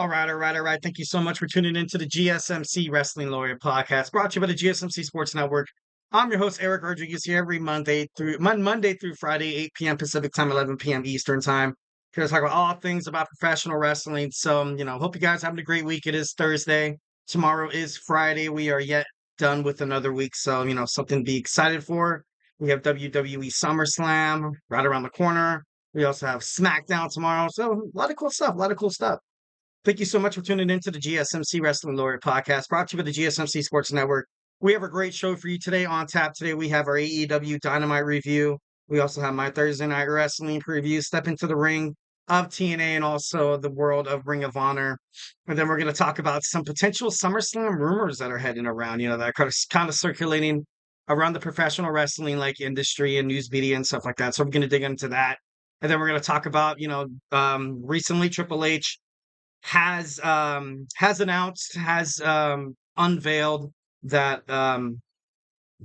All right. Thank you so much for tuning into the GSMC Wrestling Laureate podcast, brought to you by the GSMC Sports Network. I'm your host, Eric Rodriguez, here every Monday through Friday, 8 p.m. Pacific time, 11 p.m. Eastern time. Here to talk about all things about professional wrestling. So, hope you guys having a great week. It is Thursday. Tomorrow is Friday. We are yet done with another week. So, something to be excited for. We have WWE Summerslam right around the corner. We also have SmackDown tomorrow. So, a lot of cool stuff. Thank you so much for tuning in to the GSMC Wrestling Laureate podcast, brought to you by the GSMC Sports Network. We have a great show for you today. On tap today, we have our AEW Dynamite review. We also have my Thursday Night Wrestling preview, Step into the Ring of TNA, and also the world of Ring of Honor. And then we're going to talk about some potential SummerSlam rumors that are heading around, that are kind of circulating around the professional wrestling industry and news media and stuff like that. So we're going to dig into that. And then we're going to talk about, recently Triple H has unveiled that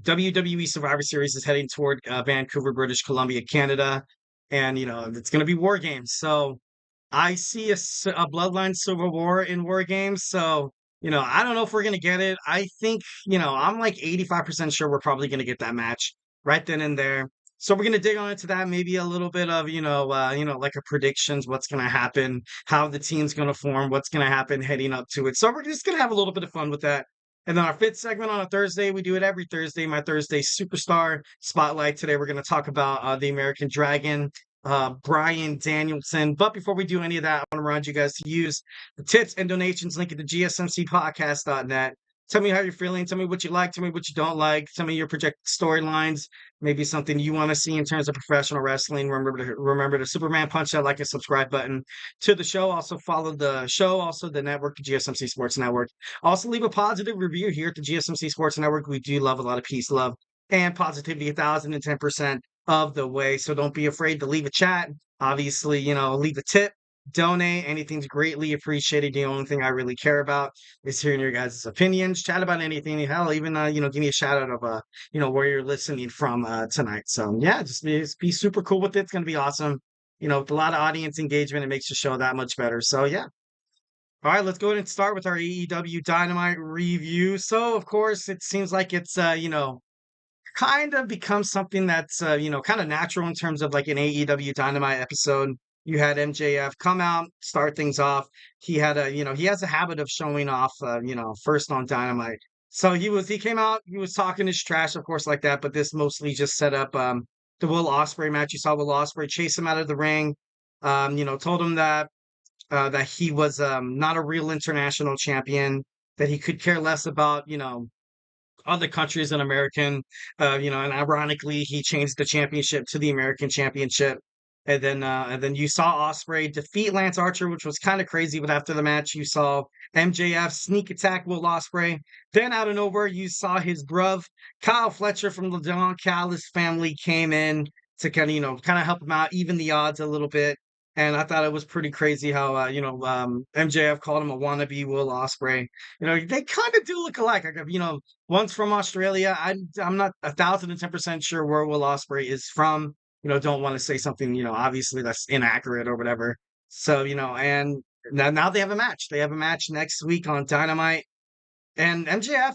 WWE Survivor Series is heading toward Vancouver, British Columbia, Canada, and it's going to be War Games. So I see a Bloodline Civil War in War Games. So I don't know if we're going to get it. I think I'm like 85% sure we're probably going to get that match right then and there. So we're going to dig on into that, maybe a little bit of, like a predictions, what's going to happen, how the team's going to form, what's going to happen heading up to it. So we're just going to have a little bit of fun with that. And then our fifth segment on a Thursday, we do it every Thursday, my Thursday Superstar Spotlight. Today we're going to talk about the American Dragon, Bryan Danielson. But before we do any of that, I want to remind you guys to use the tips and donations link at the gsmcpodcast.net. Tell me how you're feeling. Tell me what you like. Tell me what you don't like. Tell me your projected storylines. Maybe something you want to see in terms of professional wrestling. Remember to Superman punch that like and subscribe button to the show. Also follow the show. Also the network, the GSMC Sports Network. Also leave a positive review here at the GSMC Sports Network. We do love a lot of peace, love, and positivity 1,010% of the way. So don't be afraid to leave a chat. Obviously, leave a tip. Donate. Anything's greatly appreciated. The only thing I really care about is hearing your guys' opinions. Chat about anything. Hell, even give me a shout out of where you're listening from tonight. So yeah, just be super cool with it. It's gonna be awesome. With a lot of audience engagement, it makes the show that much better. So yeah. All right, let's go ahead and start with our AEW Dynamite review. So of course, it seems like it's kind of become something that's kind of natural in terms of like an AEW Dynamite episode. You had MJF come out, start things off. He had he has a habit of showing off first on Dynamite. So he came out, he was talking his trash, of course, like that, but this mostly just set up the Will Ospreay match. You saw Will Ospreay chase him out of the ring, told him that he was not a real international champion, that he could care less about, other countries than American, and ironically, he changed the championship to the American Championship. And then you saw Ospreay defeat Lance Archer, which was kind of crazy. But after the match, you saw MJF sneak attack Will Ospreay. Then out of nowhere, you saw his bruv Kyle Fletcher from the Don Callis family came in to kind of help him out, even the odds a little bit. And I thought it was pretty crazy how MJF called him a wannabe Will Ospreay. They kind of do look alike. One's from Australia. I'm not 1,010% sure where Will Ospreay is from. Don't want to say something, obviously that's inaccurate or whatever. So, and now they have a match. They have a match next week on Dynamite. And MJF,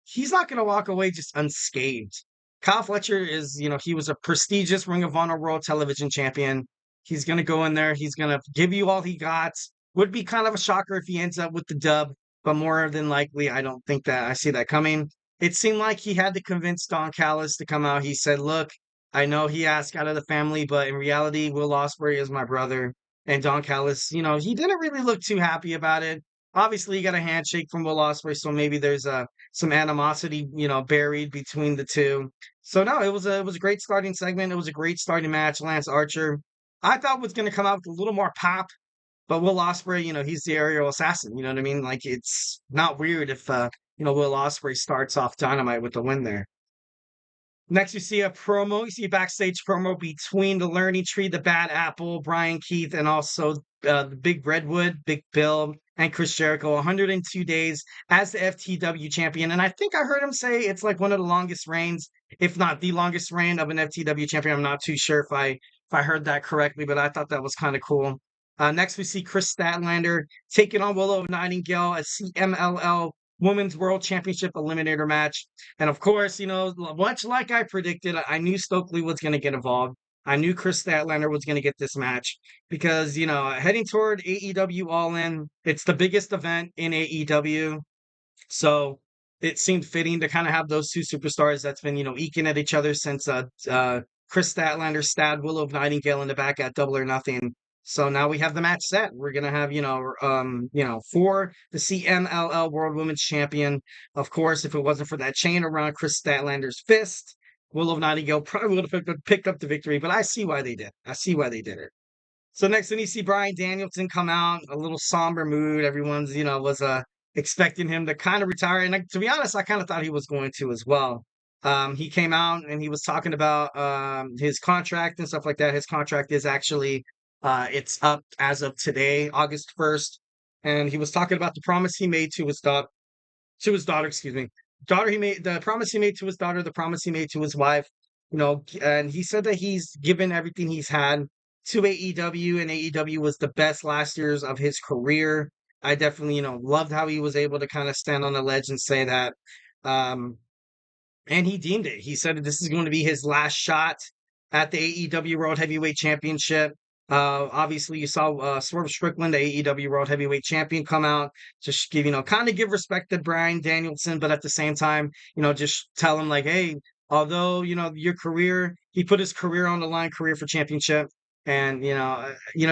he's not going to walk away just unscathed. Kyle Fletcher is, he was a prestigious Ring of Honor World Television Champion. He's going to go in there. He's going to give you all he got. Would be kind of a shocker if he ends up with the dub, but more than likely, I don't think that I see that coming. It seemed like he had to convince Don Callis to come out. He said, look, I know he asked out of the family, but in reality, Will Ospreay is my brother. And Don Callis, he didn't really look too happy about it. Obviously, he got a handshake from Will Ospreay, so maybe there's some animosity, buried between the two. So no, it was a great starting segment. It was a great starting match. Lance Archer, I thought was going to come out with a little more pop, but Will Ospreay, he's the aerial assassin. You know what I mean? Like it's not weird if Will Ospreay starts off Dynamite with the win there. Next, you see a promo. You see a backstage promo between the Learning Tree, the Bad Apple, Brian Keith, and also the Big Redwood, Big Bill, and Chris Jericho. 102 days as the FTW champion. And I think I heard him say it's like one of the longest reigns, if not the longest reign of an FTW champion. I'm not too sure if I heard that correctly, but I thought that was kind of cool. Next, we see Kris Statlander taking on Willow Nightingale, a CMLL Women's World Championship Eliminator match. And of course, much like I predicted, I knew Stokely was going to get involved. I knew Kris Statlander was going to get this match because, heading toward AEW All In, it's the biggest event in AEW. So it seemed fitting to kind of have those two superstars that's been, eking at each other since Kris Statlander stabbed Willow Nightingale in the back at Double or Nothing. So now we have the match set. We're gonna have, for the CMLL World Women's Champion. Of course, if it wasn't for that chain around Kris Statlander's fist, Willow Nightingale probably would have picked up the victory. But I see why they did. I see why they did it. So next then you see Bryan Danielson come out, a little somber mood. Everyone's, was expecting him to kind of retire. And to be honest, I kind of thought he was going to as well. He came out and he was talking about his contract and stuff like that. His contract is actually it's up as of today, August 1st. And he was talking about the promise he made to his daughter, excuse me. Daughter he made the promise he made to his daughter, the promise he made to his wife, and he said that he's given everything he's had to AEW, and AEW was the best last years of his career. I definitely, loved how he was able to kind of stand on the ledge and say that. Um, and he deemed it. He said that this is going to be his last shot at the AEW World Heavyweight Championship. Obviously, you saw Swerve Strickland, the AEW World Heavyweight Champion, come out, just give, kind of give respect to Bryan Danielson, but at the same time, just tell him like, hey, although, your career, he put his career on the line, career for championship. And,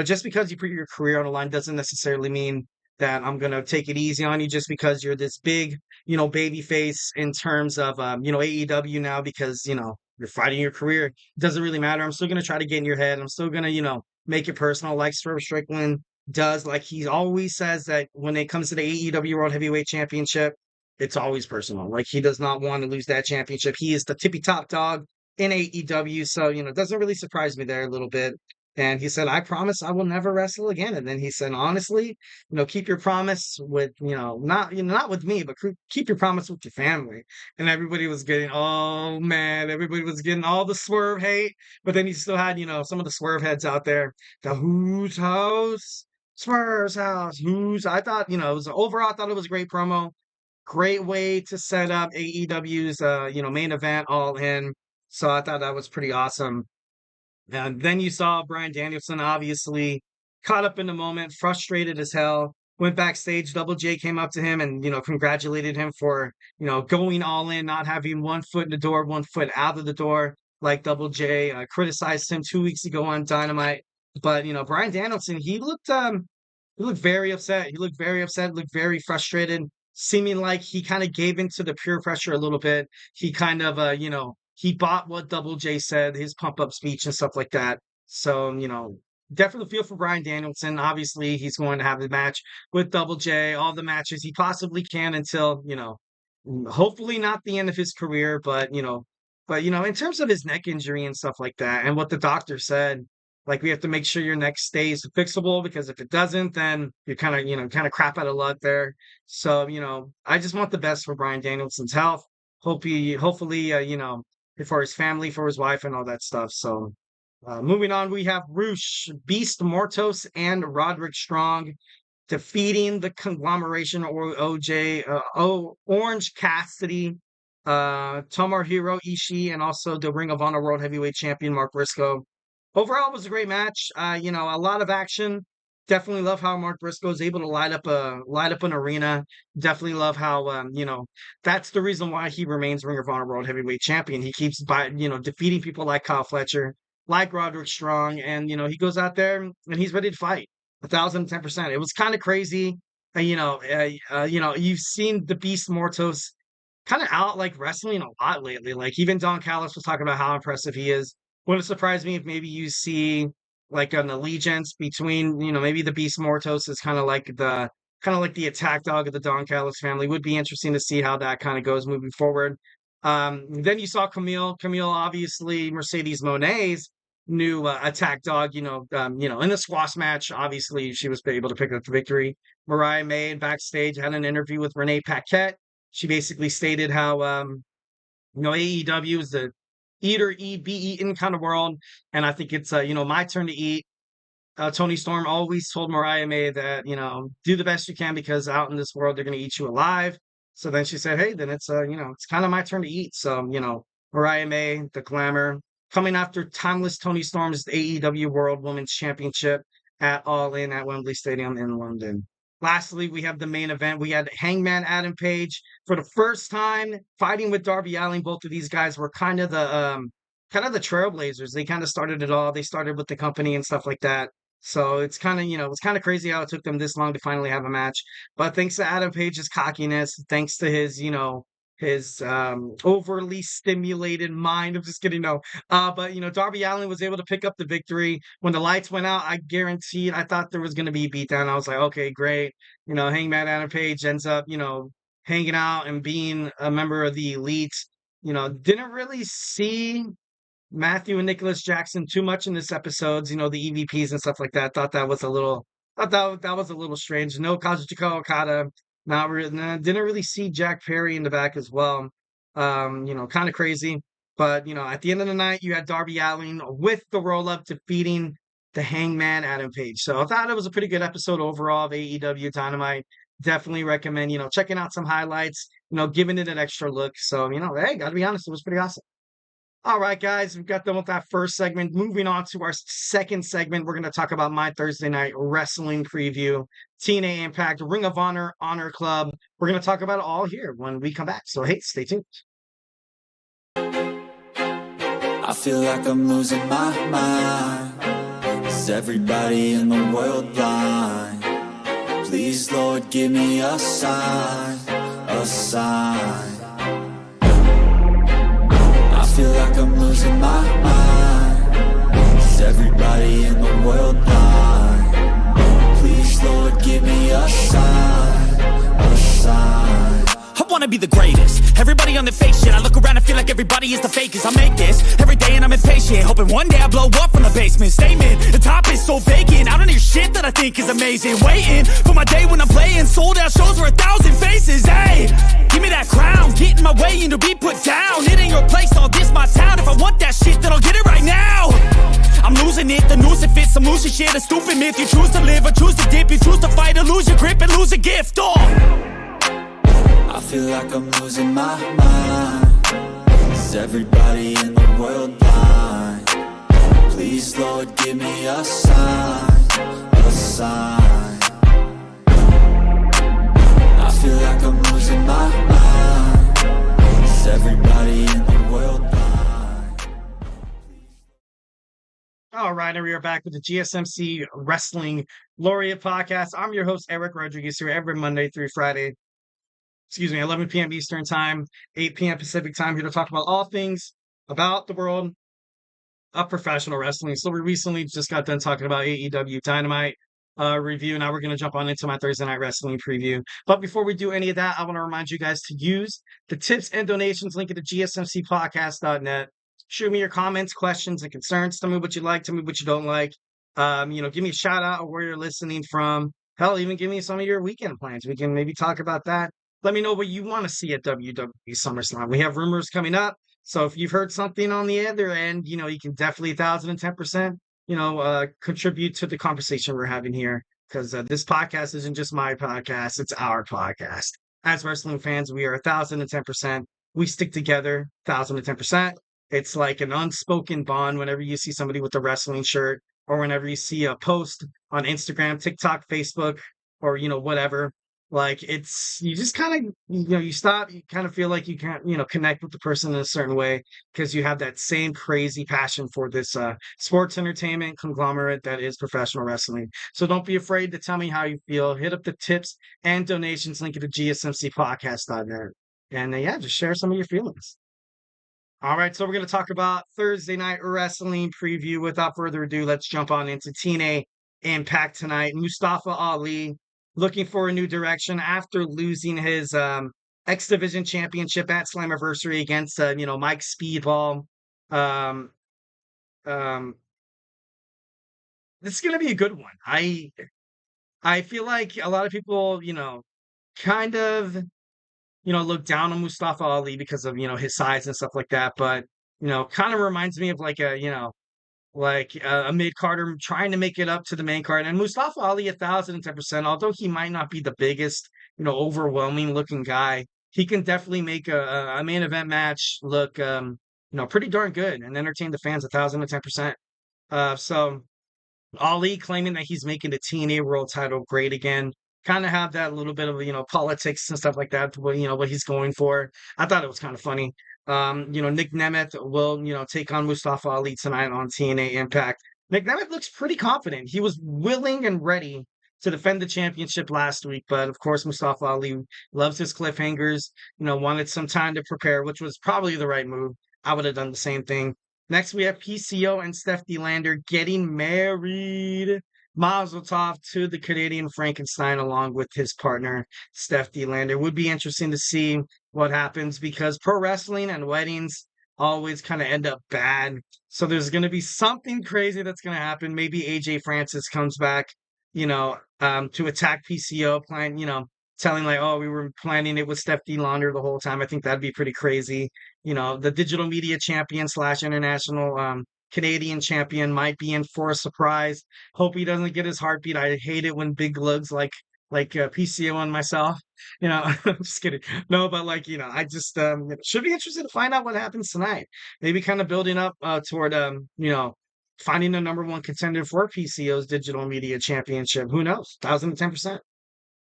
just because you put your career on the line doesn't necessarily mean that I'm going to take it easy on you just because you're this big, baby face in terms of, AEW now because, you're fighting your career. It doesn't really matter. I'm still going to try to get in your head. I'm still going to, make it personal like Swerve Strickland does. Like he always says that when it comes to the AEW World Heavyweight Championship, it's always personal. Like he does not want to lose that championship. He is the tippy top dog in AEW. So, it doesn't really surprise me there a little bit. And he said, I promise I will never wrestle again. And then he said, honestly, keep your promise with, not with me, but keep your promise with your family. And everybody was getting, oh man, everybody was getting all the Swerve hate. But then he still had, some of the Swerve heads out there. The whose house? Swerve's house. Who's? I thought, overall, I thought it was a great promo. Great way to set up AEW's, main event All In. So I thought that was pretty awesome. And then you saw Bryan Danielson, obviously caught up in the moment, frustrated as hell. Went backstage. Double J came up to him and congratulated him for going all in, not having one foot in the door, one foot out of the door. Like Double J criticized him 2 weeks ago on Dynamite. But Bryan Danielson, he looked very upset. He looked very upset. Looked very frustrated. Seeming like he kind of gave into the peer pressure a little bit. He kind of he bought what Double J said, his pump up speech and stuff like that. So, definitely feel for Bryan Danielson. Obviously, he's going to have the match with Double J, all the matches he possibly can until, hopefully not the end of his career, but, in terms of his neck injury and stuff like that, and what the doctor said, like we have to make sure your neck stays fixable because if it doesn't, then you're kind of crap out of luck there. So, I just want the best for Bryan Danielson's health. Hopefully, for his family, for his wife, and all that stuff. So, moving on, we have Roosh, Beast Mortos, and Roderick Strong defeating the conglomeration or Orange Cassidy, Tomohiro Ishii, and also the Ring of Honor World Heavyweight Champion Mark Briscoe. Overall, it was a great match. A lot of action. Definitely love how Mark Briscoe is able to light up an arena. Definitely love how that's the reason why he remains Ring of Honor World Heavyweight Champion. He keeps defeating people like Kyle Fletcher, like Roderick Strong, and he goes out there and he's ready to fight 1,010%. It was kind of crazy. You've seen the Beast Mortos kind of out like wrestling a lot lately. Like even Don Callis was talking about how impressive he is. Wouldn't surprise me if maybe you see like an allegiance between, maybe the Beast Mortos is kind of like the attack dog of the Don Callis family. Would be interesting to see how that kind of goes moving forward. Then you saw Camille. Camille, obviously, Mercedes Monet's new attack dog. In the squash match, obviously she was able to pick up the victory. Mariah May backstage had an interview with Renee Paquette. She basically stated how AEW is the eat or be eaten kind of world, and I think it's my turn to eat. Tony Storm always told Mariah May that, do the best you can because out in this world, they're going to eat you alive. So then she said, hey, then it's kind of my turn to eat. So, Mariah May, the glamour, coming after timeless Tony Storm's AEW World Women's Championship at All In at Wembley Stadium in London. Lastly, we have the main event. We had Hangman Adam Page for the first time fighting with Darby Allin. Both of these guys were kind of the trailblazers. They kind of started it all. They started with the company and stuff like that. So it's kind of, it's kind of crazy how it took them this long to finally have a match. But thanks to Adam Page's cockiness, thanks to his overly stimulated mind. I'm just kidding, no. But Darby Allin was able to pick up the victory. When the lights went out, I guaranteed I thought there was gonna be a beatdown. I was like, okay, great. Hangman Adam Page ends up, hanging out and being a member of the elite. Didn't really see Matthew and Nicholas Jackson too much in this episodes, the EVPs and stuff like that. Thought that was a little strange. No Kazuchika Okada, not really, didn't really see Jack Perry in the back as well. Kind of crazy. But at the end of the night, you had Darby Allin with the roll up defeating the Hangman Adam Page. So I thought it was a pretty good episode overall of AEW Dynamite. Definitely recommend, checking out some highlights, giving it an extra look. So, hey, gotta be honest, it was pretty awesome. All right, guys, we've got done with that first segment. Moving on to our second segment, we're going to talk about my Thursday night wrestling preview, TNA Impact, Ring of Honor, Honor Club. We're going to talk about it all here when we come back. So, hey, stay tuned. I feel like I'm losing my mind. Is everybody in the world blind? Please, Lord, give me a sign, a sign. I feel like I'm losing my mind. Is everybody in the world blind? Please, Lord, give me a sign, a sign. I wanna be the greatest. Everybody on the fake shit. I look around and feel like everybody is the fakest. I make this every day and I'm impatient, hoping one day I blow up from the basement. Statement, the top is so vacant. I don't hear shit that I think is amazing. Waiting for my day when I'm playing sold out shows for 1,000 faces. Hey, give me that crown, get in my way and to be put down. It ain't your place, all this my town. If I want that shit, then I'll get it right now. I'm losing it, the noose it fits. I'm losing shit, a stupid myth. You choose to live or choose to dip. You choose to fight or lose your grip and lose a gift. I feel like I'm losing my mind. Is everybody in the world blind? Please, Lord, give me a sign, a sign. I feel like I'm losing my mind. Is everybody in the world blind? All right, and we are back with the GSMC Wrestling Laureate podcast. I'm your host, Eric Rodriguez, here every Monday through Friday. 11 p.m. Eastern Time, 8 p.m. Pacific Time, here to talk about all things about the world of professional wrestling. So we recently just got done talking about AEW Dynamite review. Now we're going to jump on into my Thursday night wrestling preview. But before we do any of that, I want to remind you guys to use the tips and donations link at the gsmcpodcast.net. Shoot me your comments, questions, and concerns. Tell me what you like. Tell me what you don't like. Give me a shout out of where you're listening from. Hell, even give me some of your weekend plans. We can maybe talk about that. Let me know what you want to see at WWE Summerslam. We have rumors coming up. So if you've heard something on the other end, you can definitely 1,010%, contribute to the conversation we're having here. Because this podcast isn't just my podcast, it's our podcast. As wrestling fans, we are 1,010%. We stick together 1,010%. It's like an unspoken bond whenever you see somebody with a wrestling shirt or whenever you see a post on Instagram, TikTok, Facebook, or, whatever. Like you just kind of, you stop, you kind of feel like you can't, connect with the person in a certain way because you have that same crazy passion for this sports entertainment conglomerate that is professional wrestling. So don't be afraid to tell me how you feel. Hit up the tips and donations link at the gsmcpodcast.net. And just share some of your feelings. All right, so we're going to talk about Thursday night wrestling preview. Without further ado, let's jump on into TNA Impact tonight. Mustafa Ali looking for a new direction after losing his X Division Championship at Slammiversary against Mike Speedball. This is going to be a good one. I feel like a lot of people, kind of, look down on Mustafa Ali because of his size and stuff like that. But kind of reminds me of like a like a mid carder trying to make it up to the main card. And Mustafa Ali, 1,010%. Although he might not be the biggest, overwhelming looking guy, he can definitely make a main event match look, pretty darn good and entertain the fans 1,010%. So Ali claiming that he's making the TNA World Title great again. Kind of have that little bit of politics and stuff like that. What he's going for. I thought it was kind of funny. Nick Nemeth will take on Mustafa Ali tonight on TNA Impact. Nick Nemeth looks pretty confident. He was willing and ready to defend the championship last week, but of course Mustafa Ali loves his cliffhangers. Wanted some time to prepare, which was probably the right move. I would have done the same thing. Next, we have PCO and Steph Lander getting married. Mazel tov to the Canadian Frankenstein along with his partner, Steph Lander. Would be interesting to see what happens because pro wrestling and weddings always kind of end up bad. So there's going to be something crazy that's going to happen. Maybe AJ Francis comes back, to attack PCO, telling like, oh, we were planning it with Steph Lander the whole time. I think that'd be pretty crazy. The digital media champion / international Canadian champion might be in for a surprise. Hope he doesn't get his heartbeat. I hate it when big lugs like PCO and myself, I'm just kidding. No, but I just should be interested to find out what happens tonight. Maybe kind of building up toward finding the number one contender for PCO's digital media championship. Who knows? 1,010%.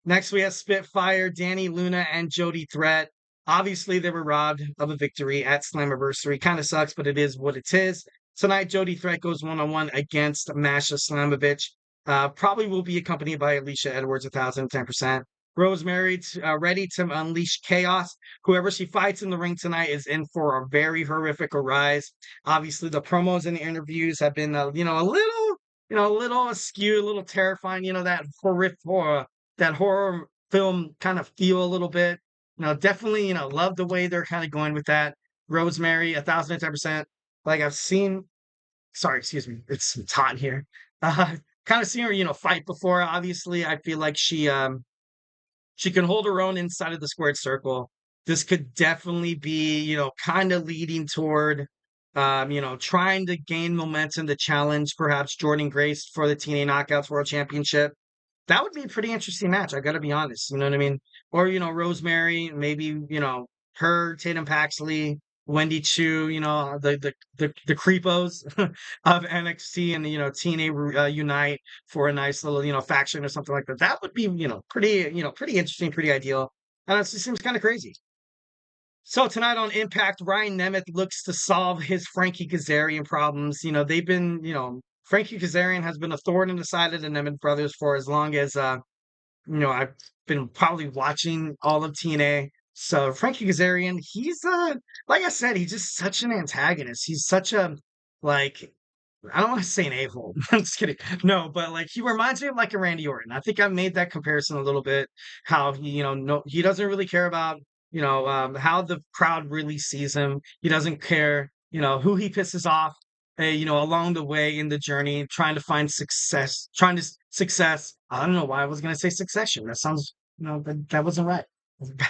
Next, we have Spitfire, Danny Luna, and Jody Threat. Obviously, they were robbed of a victory at Slammiversary. Kind of sucks, but it is what it is. Tonight, Jody Threat goes one-on-one against Masha Slamovich. Probably will be accompanied by Alicia Edwards, 1,010%. Rosemary, ready to unleash chaos. Whoever she fights in the ring tonight is in for a very horrific rise. Obviously, the promos and the interviews have been, a little askew, a little terrifying. That horror film kind of feel a little bit. Definitely, love the way they're kind of going with that. Rosemary, 1,010%. Like I've seen, sorry, excuse me, it's hot here. Kind of seen her, fight before. Obviously, I feel like she can hold her own inside of the squared circle. This could definitely be, kind of leading toward, trying to gain momentum to challenge perhaps Jordan Grace for the TNA Knockouts World Championship. That would be a pretty interesting match. I got to be honest. You know what I mean? Or, Rosemary, maybe, her, Tatum Paxley, Wendy Chu, the creepos of NXT and, TNA Unite for a nice little, faction or something like that. That would be, pretty interesting, pretty ideal. And it just seems kind of crazy. So tonight on Impact, Ryan Nemeth looks to solve his Frankie Kazarian problems. They've been, Frankie Kazarian has been a thorn in the side of the Nemeth brothers for as long as, I've been probably watching all of TNA. So Frankie Kazarian, he's like I said, he's just such an antagonist. He's such a I don't want to say an a-hole. I'm just kidding. No, but he reminds me of like a Randy Orton. I think I made that comparison a little bit. How he, he doesn't really care about how the crowd really sees him. He doesn't care, who he pisses off. Along the way in the journey, trying to find success, success. I don't know why I was going to say succession. That sounds, that wasn't right.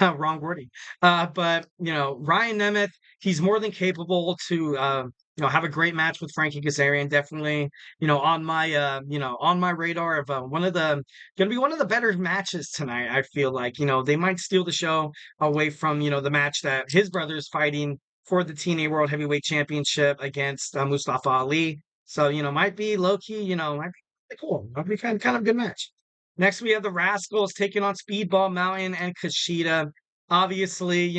Wrong wording. But Ryan Nemeth, he's more than capable to have a great match with Frankie Kazarian. Definitely, on my radar of gonna be one of the better matches tonight. I feel like they might steal the show away from the match that his brother is fighting for the TNA World Heavyweight Championship against Mustafa Ali. So might be low key. Might be cool. Might be kind of good match. Next, we have the Rascals taking on Speedball Mountain and Kushida. Obviously,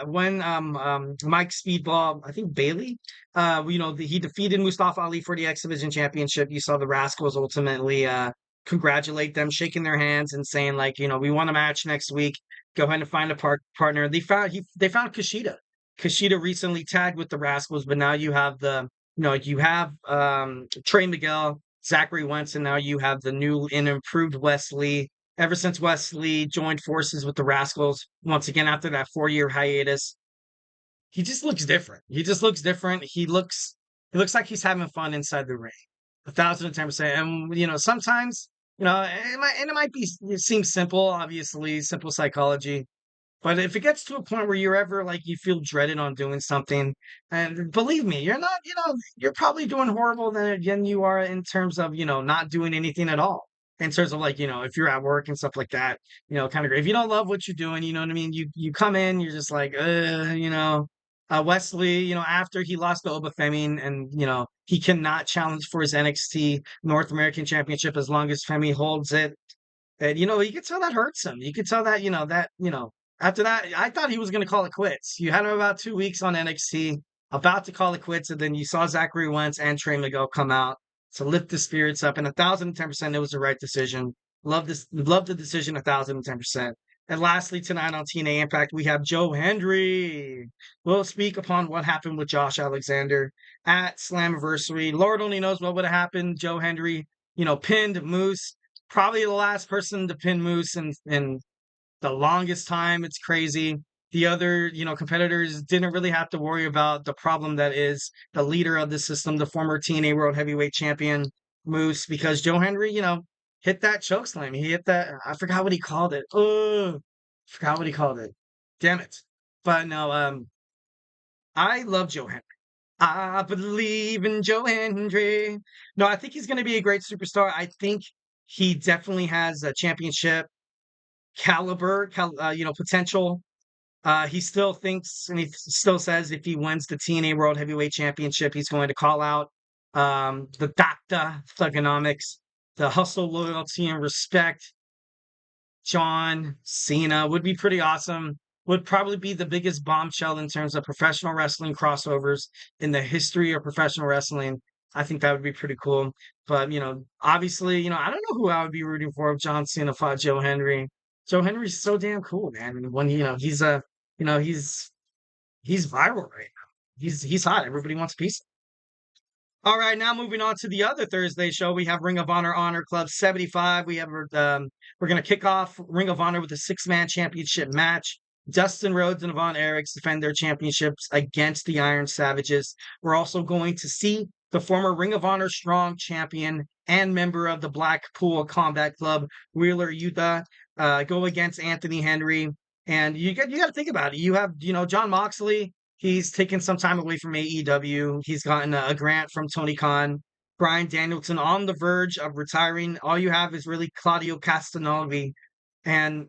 when Mike Speedball, I think Bailey, he defeated Mustafa Ali for the X Division Championship. You saw the Rascals ultimately congratulate them, shaking their hands and saying we want a match next week. Go ahead and find a partner. They found Kushida. Kushida recently tagged with the Rascals, but now you have Trey Miguel, Zachary Wentz, and now you have the new and improved Wes Lee. Ever since Wes Lee joined forces with the Rascals, once again after that 4-year hiatus, he just looks different. He looks like he's having fun inside the ring. 1,010%. And sometimes, it might seem simple, obviously, simple psychology. But if it gets to a point where you're ever like you feel dreaded on doing something, and believe me, you're not, you're probably doing horrible than you are in terms of, not doing anything at all. In terms of like, if you're at work and stuff like that, kind of great. If you don't love what you're doing, you know what I mean? You come in, you're just like, Wesley, after he lost to Obafemi and, he cannot challenge for his NXT North American Championship as long as Femi holds it. And you could tell that hurts him. You could tell that, after that, I thought he was going to call it quits. You had him about 2 weeks on NXT, about to call it quits, and then you saw Zachary Wentz and Trey Miguel come out to lift the spirits up. And 1,010%, it was the right decision. Love this, love the decision 1,010%. And lastly, tonight on TNA Impact, we have Joe Hendry. We'll speak upon what happened with Josh Alexander at Slammiversary. Lord only knows what would have happened. Joe Hendry, pinned Moose. Probably the last person to pin Moose in the longest time. It's crazy. The other, competitors didn't really have to worry about the problem that is the leader of the system, the former TNA World Heavyweight Champion Moose, because Joe Hendry, hit that choke slam. He hit that. I forgot what he called it. Oh, forgot what he called it. Damn it. But no, I love Joe Hendry. I believe in Joe Hendry. No, I think he's going to be a great superstar. I think he definitely has a championship caliber, potential. He still thinks and he still says if he wins the TNA World Heavyweight Championship, he's going to call out the Doctor Thugonomics, the hustle, loyalty, and respect. John Cena would be pretty awesome. Would probably be the biggest bombshell in terms of professional wrestling crossovers in the history of professional wrestling. I think that would be pretty cool. But, obviously, I don't know who I would be rooting for if John Cena fought Joe Hendry. Joe Henry's so damn cool, man. And when, he's he's viral right now. He's hot. Everybody wants a piece of him. All right, now moving on to the other Thursday show, we have Ring of Honor Club 75. We're going to kick off Ring of Honor with a 6-man championship match. Dustin Rhodes and Von Erichs defend their championships against the Iron Savages. We're also going to see the former Ring of Honor Strong champion and member of the Blackpool Combat Club, Wheeler Yuta, go against Anthony Henry. And you got to think about it. You have, John Moxley. He's taken some time away from AEW. He's gotten a grant from Tony Khan. Bryan Danielson on the verge of retiring. All you have is really Claudio Castagnoli. And,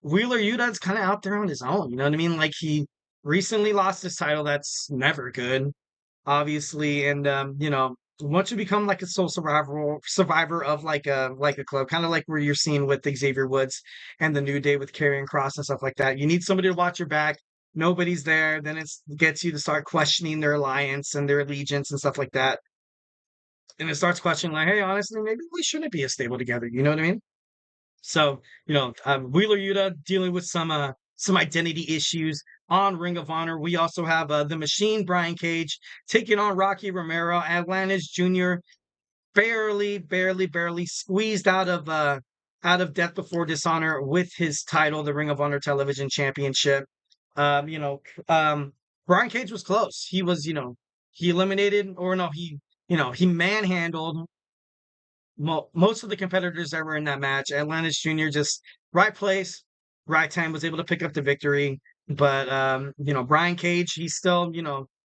Wheeler Yuta is kind of out there on his own. You know what I mean? Like he recently lost his title. That's never good, obviously. And, once you become like a sole survivor of like a club, kind of like where you're seeing with Xavier Woods and the New Day with Karrion Kross and stuff like that, you need somebody to watch your back. Nobody's there. Then it gets you to start questioning their alliance and their allegiance and stuff like that. And it starts questioning like, hey, honestly, maybe we shouldn't be a stable together. You know what I mean? So, Wheeler Yuta dealing with some identity issues on Ring of Honor. We also have the Machine, Brian Cage, taking on Rocky Romero. Atlantis Jr. barely squeezed out of Death Before Dishonor with his title, the Ring of Honor Television Championship. Brian Cage was close. He was, he eliminated, or no, he manhandled most of the competitors that were in that match. Atlantis Jr. just right place, right time, was able to pick up the victory. But Brian Cage, he's still,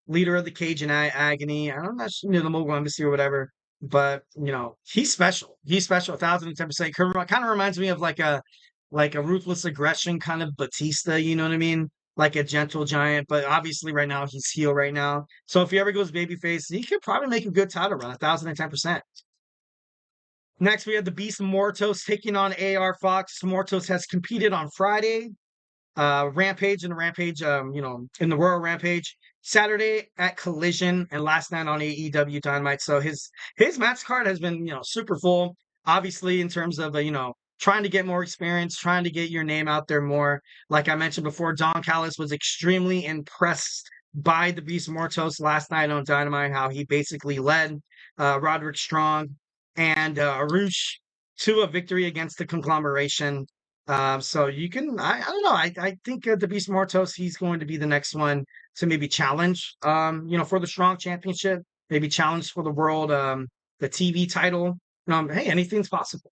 leader of the Cage and Agony. I don't know, the Mogul Embassy or whatever. But he's special. He's special, 1,010%. Kind of reminds me of like a ruthless aggression kind of Batista. You know what I mean? Like a gentle giant. But obviously, right now he's heel right now. So if he ever goes babyface, he could probably make a good title run, 1,010%. Next, we have the Beast Mortos taking on AR Fox. Mortos has competed on Friday, Rampage, in the Royal Rampage, Saturday at Collision, and last night on AEW Dynamite. So his match card has been, super full, obviously, in terms of, trying to get more experience, trying to get your name out there more. Like I mentioned before, Don Callis was extremely impressed by the Beast Mortos last night on Dynamite, how he basically led Roderick Strong and Arush to a victory against the conglomeration. So you can, I don't know. I think the Beast Mortos, he's going to be the next one to maybe challenge, for the Strong Championship, maybe challenge for the world, the TV title. Hey, anything's possible.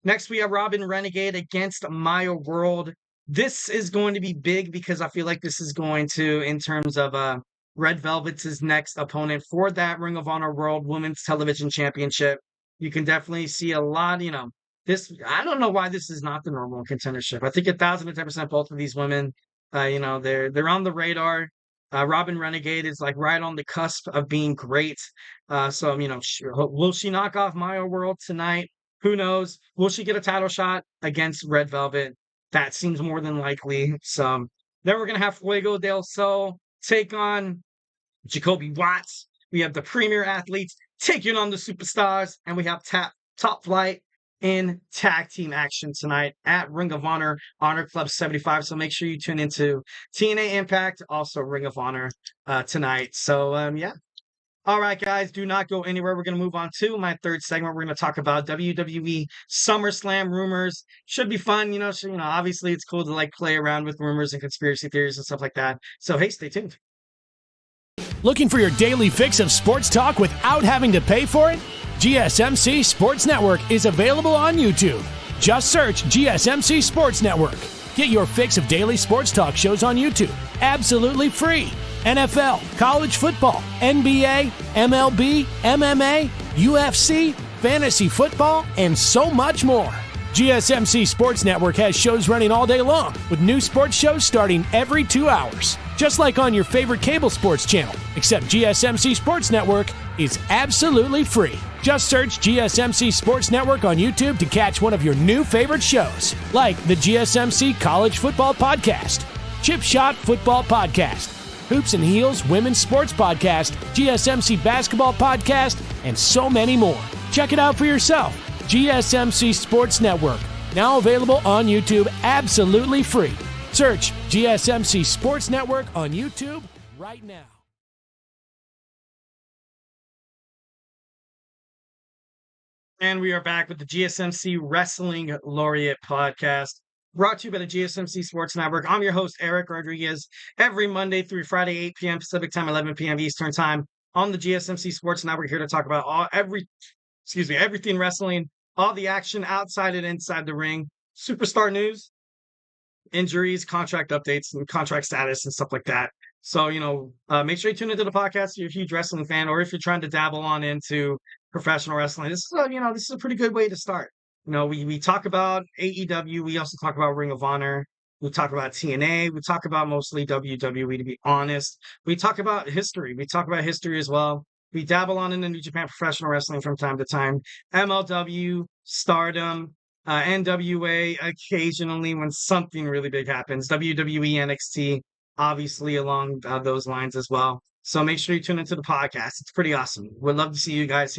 Next, we have Robin Renegade against Maya World. this is going to be big because I feel like this is going to, in terms of Red Velvet's next opponent for that Ring of Honor World Women's Television Championship. You can definitely see a lot, this, I don't know why this is not the normal contendership. I think 1,010% both of these women, they're on the radar. Robin Renegade is like right on the cusp of being great. So, will she knock off Maya World tonight? Who knows? Will she get a title shot against Red Velvet? That seems more than likely. So then we're going to have Fuego del Sol take on Jacoby Watts. We have the premier athletes taking on the superstars, and we have Top Flight in tag team action tonight at Ring of Honor, Honor Club 75. So make sure you tune into TNA Impact, also Ring of Honor tonight. So, yeah. All right, guys, do not go anywhere. We're going to move on to my third segment. We're going to talk about WWE Summerslam rumors. Should be fun. Obviously it's cool to like play around with rumors and conspiracy theories and stuff like that. So, hey, stay tuned. Looking for your daily fix of sports talk without having to pay for it? GSMC Sports Network is available on YouTube. Just search GSMC Sports Network. Get your fix of daily sports talk shows on YouTube, absolutely free. NFL, college football, NBA, MLB, MMA, UFC, fantasy football, and so much more. GSMC Sports Network has shows running all day long, with new sports shows starting every 2 hours. Just like on your favorite cable sports channel, except GSMC Sports Network is absolutely free. Just search GSMC Sports Network on YouTube to catch one of your new favorite shows, like the GSMC College Football Podcast, Chip Shot Football Podcast, Hoops and Heels Women's Sports Podcast, GSMC Basketball Podcast, and so many more. Check it out for yourself. GSMC Sports Network, now available on YouTube absolutely free. Search GSMC Sports Network on YouTube right now. And we are back with the GSMC Wrestling Laureate podcast, brought to you by the GSMC Sports Network. I'm your host, Eric Rodriguez, every Monday through Friday, 8 p.m. Pacific Time, 11 p.m. Eastern Time on the GSMC Sports Network, here to talk about everything wrestling, all the action outside and inside the ring, superstar news, injuries, contract updates, and contract status and stuff like that. So, make sure you tune into the podcast if you're a huge wrestling fan, or if you're trying to dabble on into professional wrestling. This is a pretty good way to start. We talk about AEW. We also talk about Ring of Honor. We talk about TNA. We talk about mostly WWE, to be honest. We talk about history. We talk about history as well. We dabble on into New Japan professional wrestling from time to time. MLW, Stardom, NWA occasionally when something really big happens. WWE, NXT, obviously along those lines as well. So make sure you tune into the podcast. It's pretty awesome. We'd love to see you guys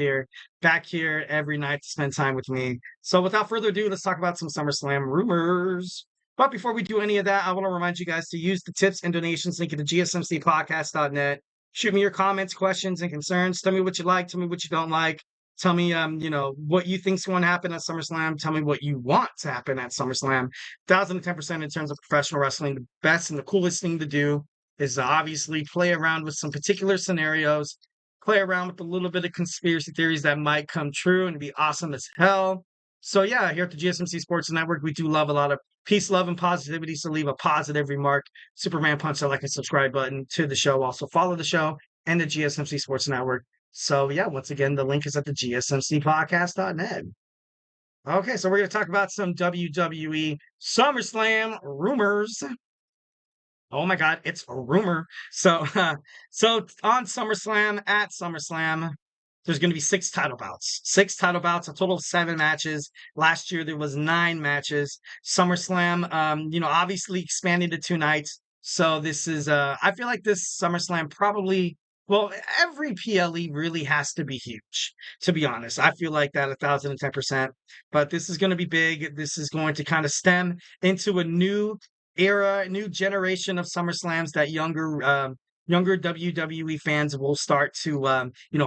back here every night to spend time with me. So without further ado, let's talk about some SummerSlam rumors. But before we do any of that, I want to remind you guys to use the tips and donations link at the gsmcpodcast.net. Shoot me your comments, questions, and concerns. Tell me what you like. Tell me what you don't like. Tell me, what you think's going to happen at SummerSlam. Tell me what you want to happen at SummerSlam. 1,010% in terms of professional wrestling. The best and the coolest thing to do is obviously play around with some particular scenarios, play around with a little bit of conspiracy theories that might come true and be awesome as hell. So yeah, here at the GSMC Sports Network, we do love a lot of peace, love, and positivity. So leave a positive remark. Superman punch that like and subscribe button to the show. Also follow the show and the GSMC Sports Network. So yeah, once again, the link is at the gsmcpodcast.net. Okay, so we're going to talk about some WWE SummerSlam rumors. Oh my God, it's a rumor. So on SummerSlam, at SummerSlam, there's going to be 6 title bouts. 6 title bouts, a total of 7 matches. Last year, there was 9 matches. SummerSlam, obviously expanded to 2 nights. So this is, I feel like this SummerSlam probably, well, every PLE really has to be huge, to be honest. I feel like that 1,010%. But this is going to be big. This is going to kind of stem into a new era, a new generation of SummerSlams that younger WWE fans will start to,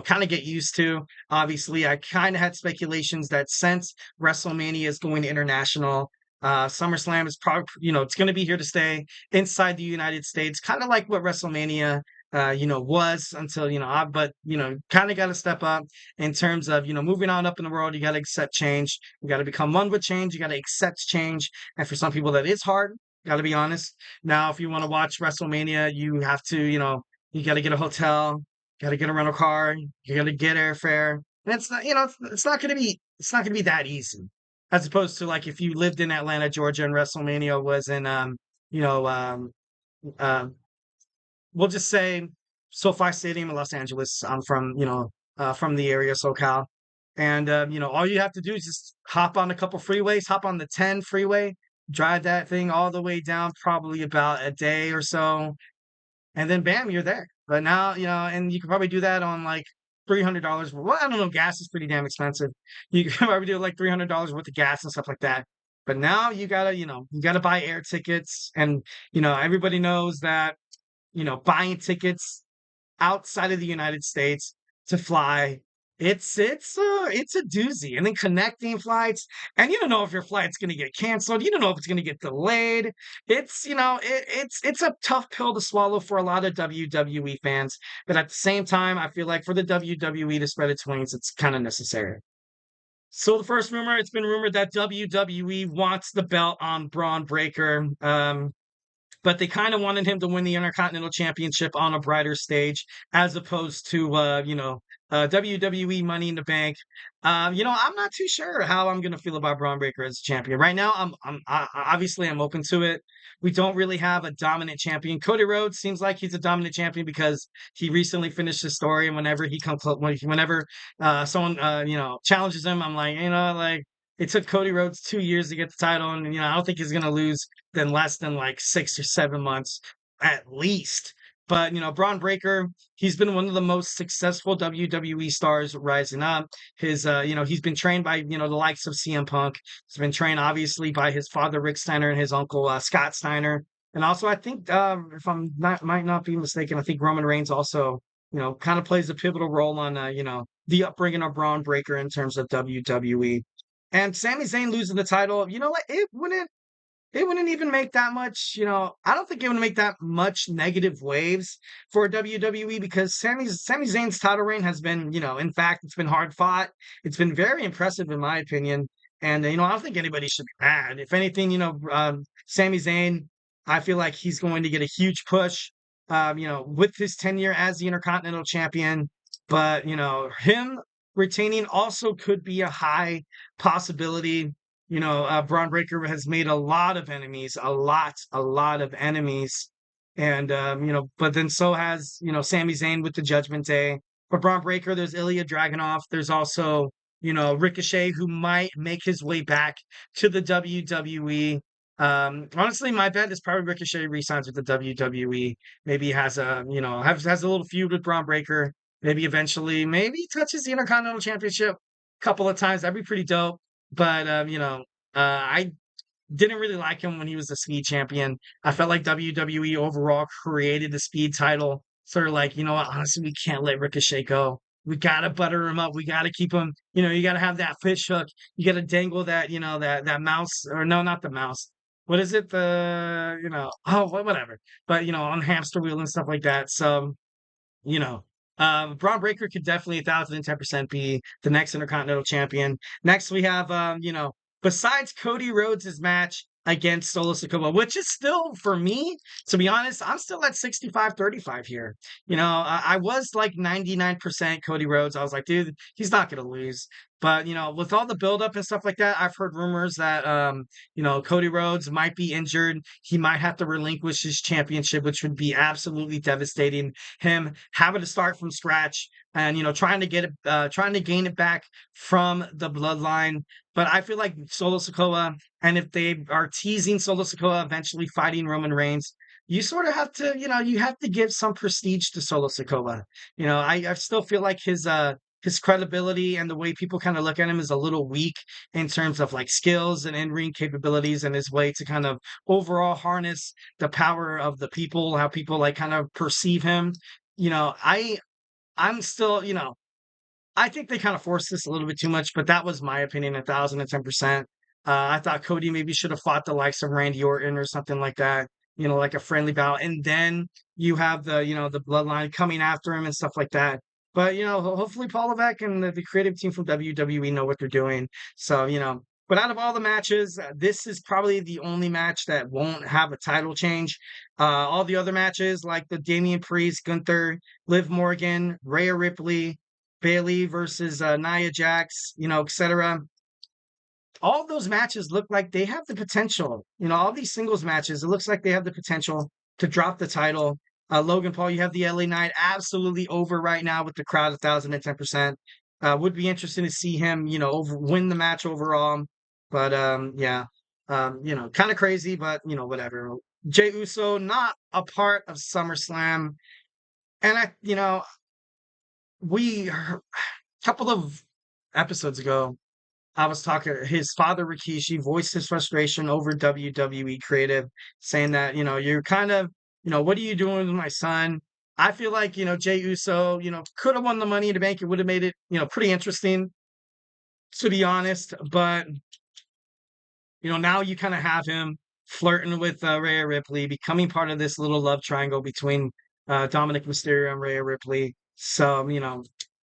kind of get used to. Obviously, I kind of had speculations that since WrestleMania is going international, SummerSlam is probably, it's going to be here to stay inside the United States, kind of like what WrestleMania was until, kind of got to step up in terms of, moving on up in the world. You got to accept change. You got to become one with change. You got to accept change. And for some people that is hard. Got to be honest. Now, if you want to watch WrestleMania, you have to, you got to get a hotel, got to get a rental car, you got to get airfare, and it's not, it's not going to be, it's not going to be that easy. As opposed to like if you lived in Atlanta, Georgia, and WrestleMania was in, you know, uh, we'll just say SoFi Stadium in Los Angeles. I'm from, from the area, SoCal. And, all you have to do is just hop on a couple freeways, hop on the 10 freeway, drive that thing all the way down, probably about a day or so. And then bam, you're there. But now, and you can probably do that on like $300. Well, I don't know. Gas is pretty damn expensive. You can probably do like $300 worth of gas and stuff like that. But now you gotta buy air tickets. And, everybody knows that, buying tickets outside of the United States to fly. It's a doozy. And then connecting flights, and you don't know if your flight's going to get canceled. You don't know if it's going to get delayed. It's a tough pill to swallow for a lot of WWE fans. But at the same time, I feel like for the WWE to spread its wings, it's kind of necessary. So the first rumor, it's been rumored that WWE wants the belt on Braun Breaker. But they kind of wanted him to win the Intercontinental Championship on a brighter stage, as opposed to WWE Money in the Bank. I'm not too sure how I'm going to feel about Braun Breaker as a champion right now. I'm open to it. We don't really have a dominant champion. Cody Rhodes seems like he's a dominant champion because he recently finished his story, and whenever he comes, whenever someone challenges him, I'm like, like. It took Cody Rhodes 2 years to get the title, and I don't think he's going to lose than less than like 6 or 7 months at least. But Braun Breaker, he's been one of the most successful WWE stars rising up. He's been trained by the likes of CM Punk. He's been trained obviously by his father Rick Steiner and his uncle Scott Steiner, and also I think if I'm not might not be mistaken, I think Roman Reigns also kind of plays a pivotal role on the upbringing of Braun Breaker in terms of WWE. And Sami Zayn losing the title, you know what? It wouldn't even make that much, I don't think it would make that much negative waves for WWE because Sami Zayn's title reign has been, in fact, it's been hard fought. It's been very impressive in my opinion. And, I don't think anybody should be mad. If anything, Sami Zayn, I feel like he's going to get a huge push, with his tenure as the Intercontinental Champion. But, him retaining also could be a high possibility. Braun Breaker has made a lot of enemies, a lot of enemies. And, but then so has, Sami Zayn with the Judgment Day. For Braun Breaker, there's Ilya Dragunov. There's also, Ricochet, who might make his way back to the WWE. Honestly, my bet is probably Ricochet resigns with the WWE. Maybe he has a little feud with Braun Breaker. Maybe eventually, maybe touches the Intercontinental Championship a couple of times. That'd be pretty dope. But I didn't really like him when he was the Speed Champion. I felt like WWE overall created the Speed title. Sort of like, honestly, we can't let Ricochet go. We gotta butter him up. We gotta keep him. You gotta have that fish hook. You gotta dangle that, that mouse, or no, not the mouse. What is it? Whatever. But on hamster wheel and stuff like that. So you know, Braun Breaker could definitely 1,010% be the next Intercontinental Champion. Next, we have, besides Cody Rhodes' match against Solo Sikoa, which is still, for me, to be honest, I'm still at 65-35 here. I was like 99% Cody Rhodes. I was like, dude, he's not going to lose. But, with all the buildup and stuff like that, I've heard rumors that, Cody Rhodes might be injured. He might have to relinquish his championship, which would be absolutely devastating. Him having to start from scratch and, trying to gain it back from the bloodline. But I feel like Solo Sikoa, and if they are teasing Solo Sikoa eventually fighting Roman Reigns, you sort of have to, you have to give some prestige to Solo Sikoa. I still feel like his credibility and the way people kind of look at him is a little weak in terms of like skills and in-ring capabilities, and his way to kind of overall harness the power of the people, how people like kind of perceive him. I'm still, I think they kind of forced this a little bit too much, but that was my opinion, 1,010%. I thought Cody maybe should have fought the likes of Randy Orton or something like that, like a friendly bout. And then you have the bloodline coming after him and stuff like that. But, hopefully Paul Levesque and the creative team from WWE know what they're doing. So, But out of all the matches, this is probably the only match that won't have a title change. All the other matches, like the Damian Priest, Gunther, Liv Morgan, Rhea Ripley, Bayley versus Nia Jax, etc. All those matches look like they have the potential. All these singles matches, it looks like they have the potential to drop the title. Logan Paul, you have the LA Knight absolutely over right now with the crowd 1,010%. Would be interesting to see him, win the match overall. But yeah, kind of crazy, but whatever. Jey Uso not a part of SummerSlam, and we a couple of episodes ago, I was talking. His father Rikishi voiced his frustration over WWE creative, saying that you're kind of what are you doing with my son? I feel like Jey Uso could have won the Money in the Bank. It would have made it pretty interesting, to be honest. But now you kind of have him flirting with Rhea Ripley, becoming part of this little love triangle between Dominic Mysterio and Rhea Ripley. So,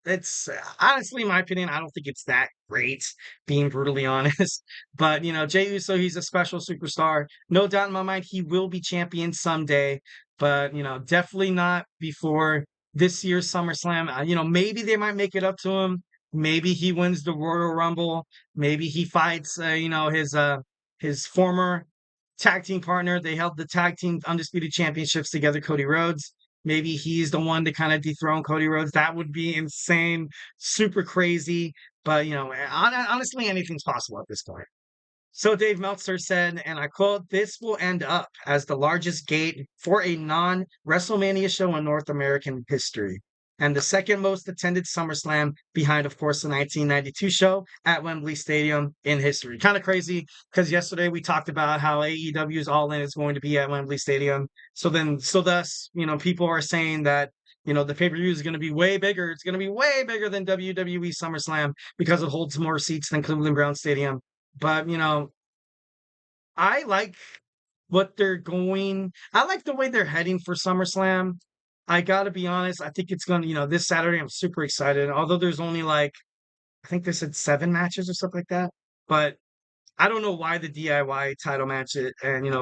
it's honestly, in my opinion, I don't think it's that great, being brutally honest. But, Jey Uso, he's a special superstar. No doubt in my mind, he will be champion someday. But, definitely not before this year's SummerSlam. Maybe they might make it up to him. Maybe he wins the Royal Rumble. Maybe he fights, his former tag team partner. They held the tag team undisputed championships together, Cody Rhodes. Maybe he's the one to kind of dethrone Cody Rhodes. That would be insane, super crazy. But, honestly, anything's possible at this point. So Dave Meltzer said, and I quote, "This will end up as the largest gate for a non-WrestleMania show in North American history, and the second most attended SummerSlam behind, of course, the 1992 show at Wembley Stadium in history." Kind of crazy, because yesterday we talked about how AEW's All In is going to be at Wembley Stadium. So thus, people are saying that, the pay-per-view is going to be way bigger. It's going to be way bigger than WWE SummerSlam because it holds more seats than Cleveland Brown Stadium. But, I like what they're going. I like the way they're heading for SummerSlam. I got to be honest. I think it's going to, this Saturday, I'm super excited. Although there's only I think they said 7 matches or something like that. But I don't know why the DIY title match and,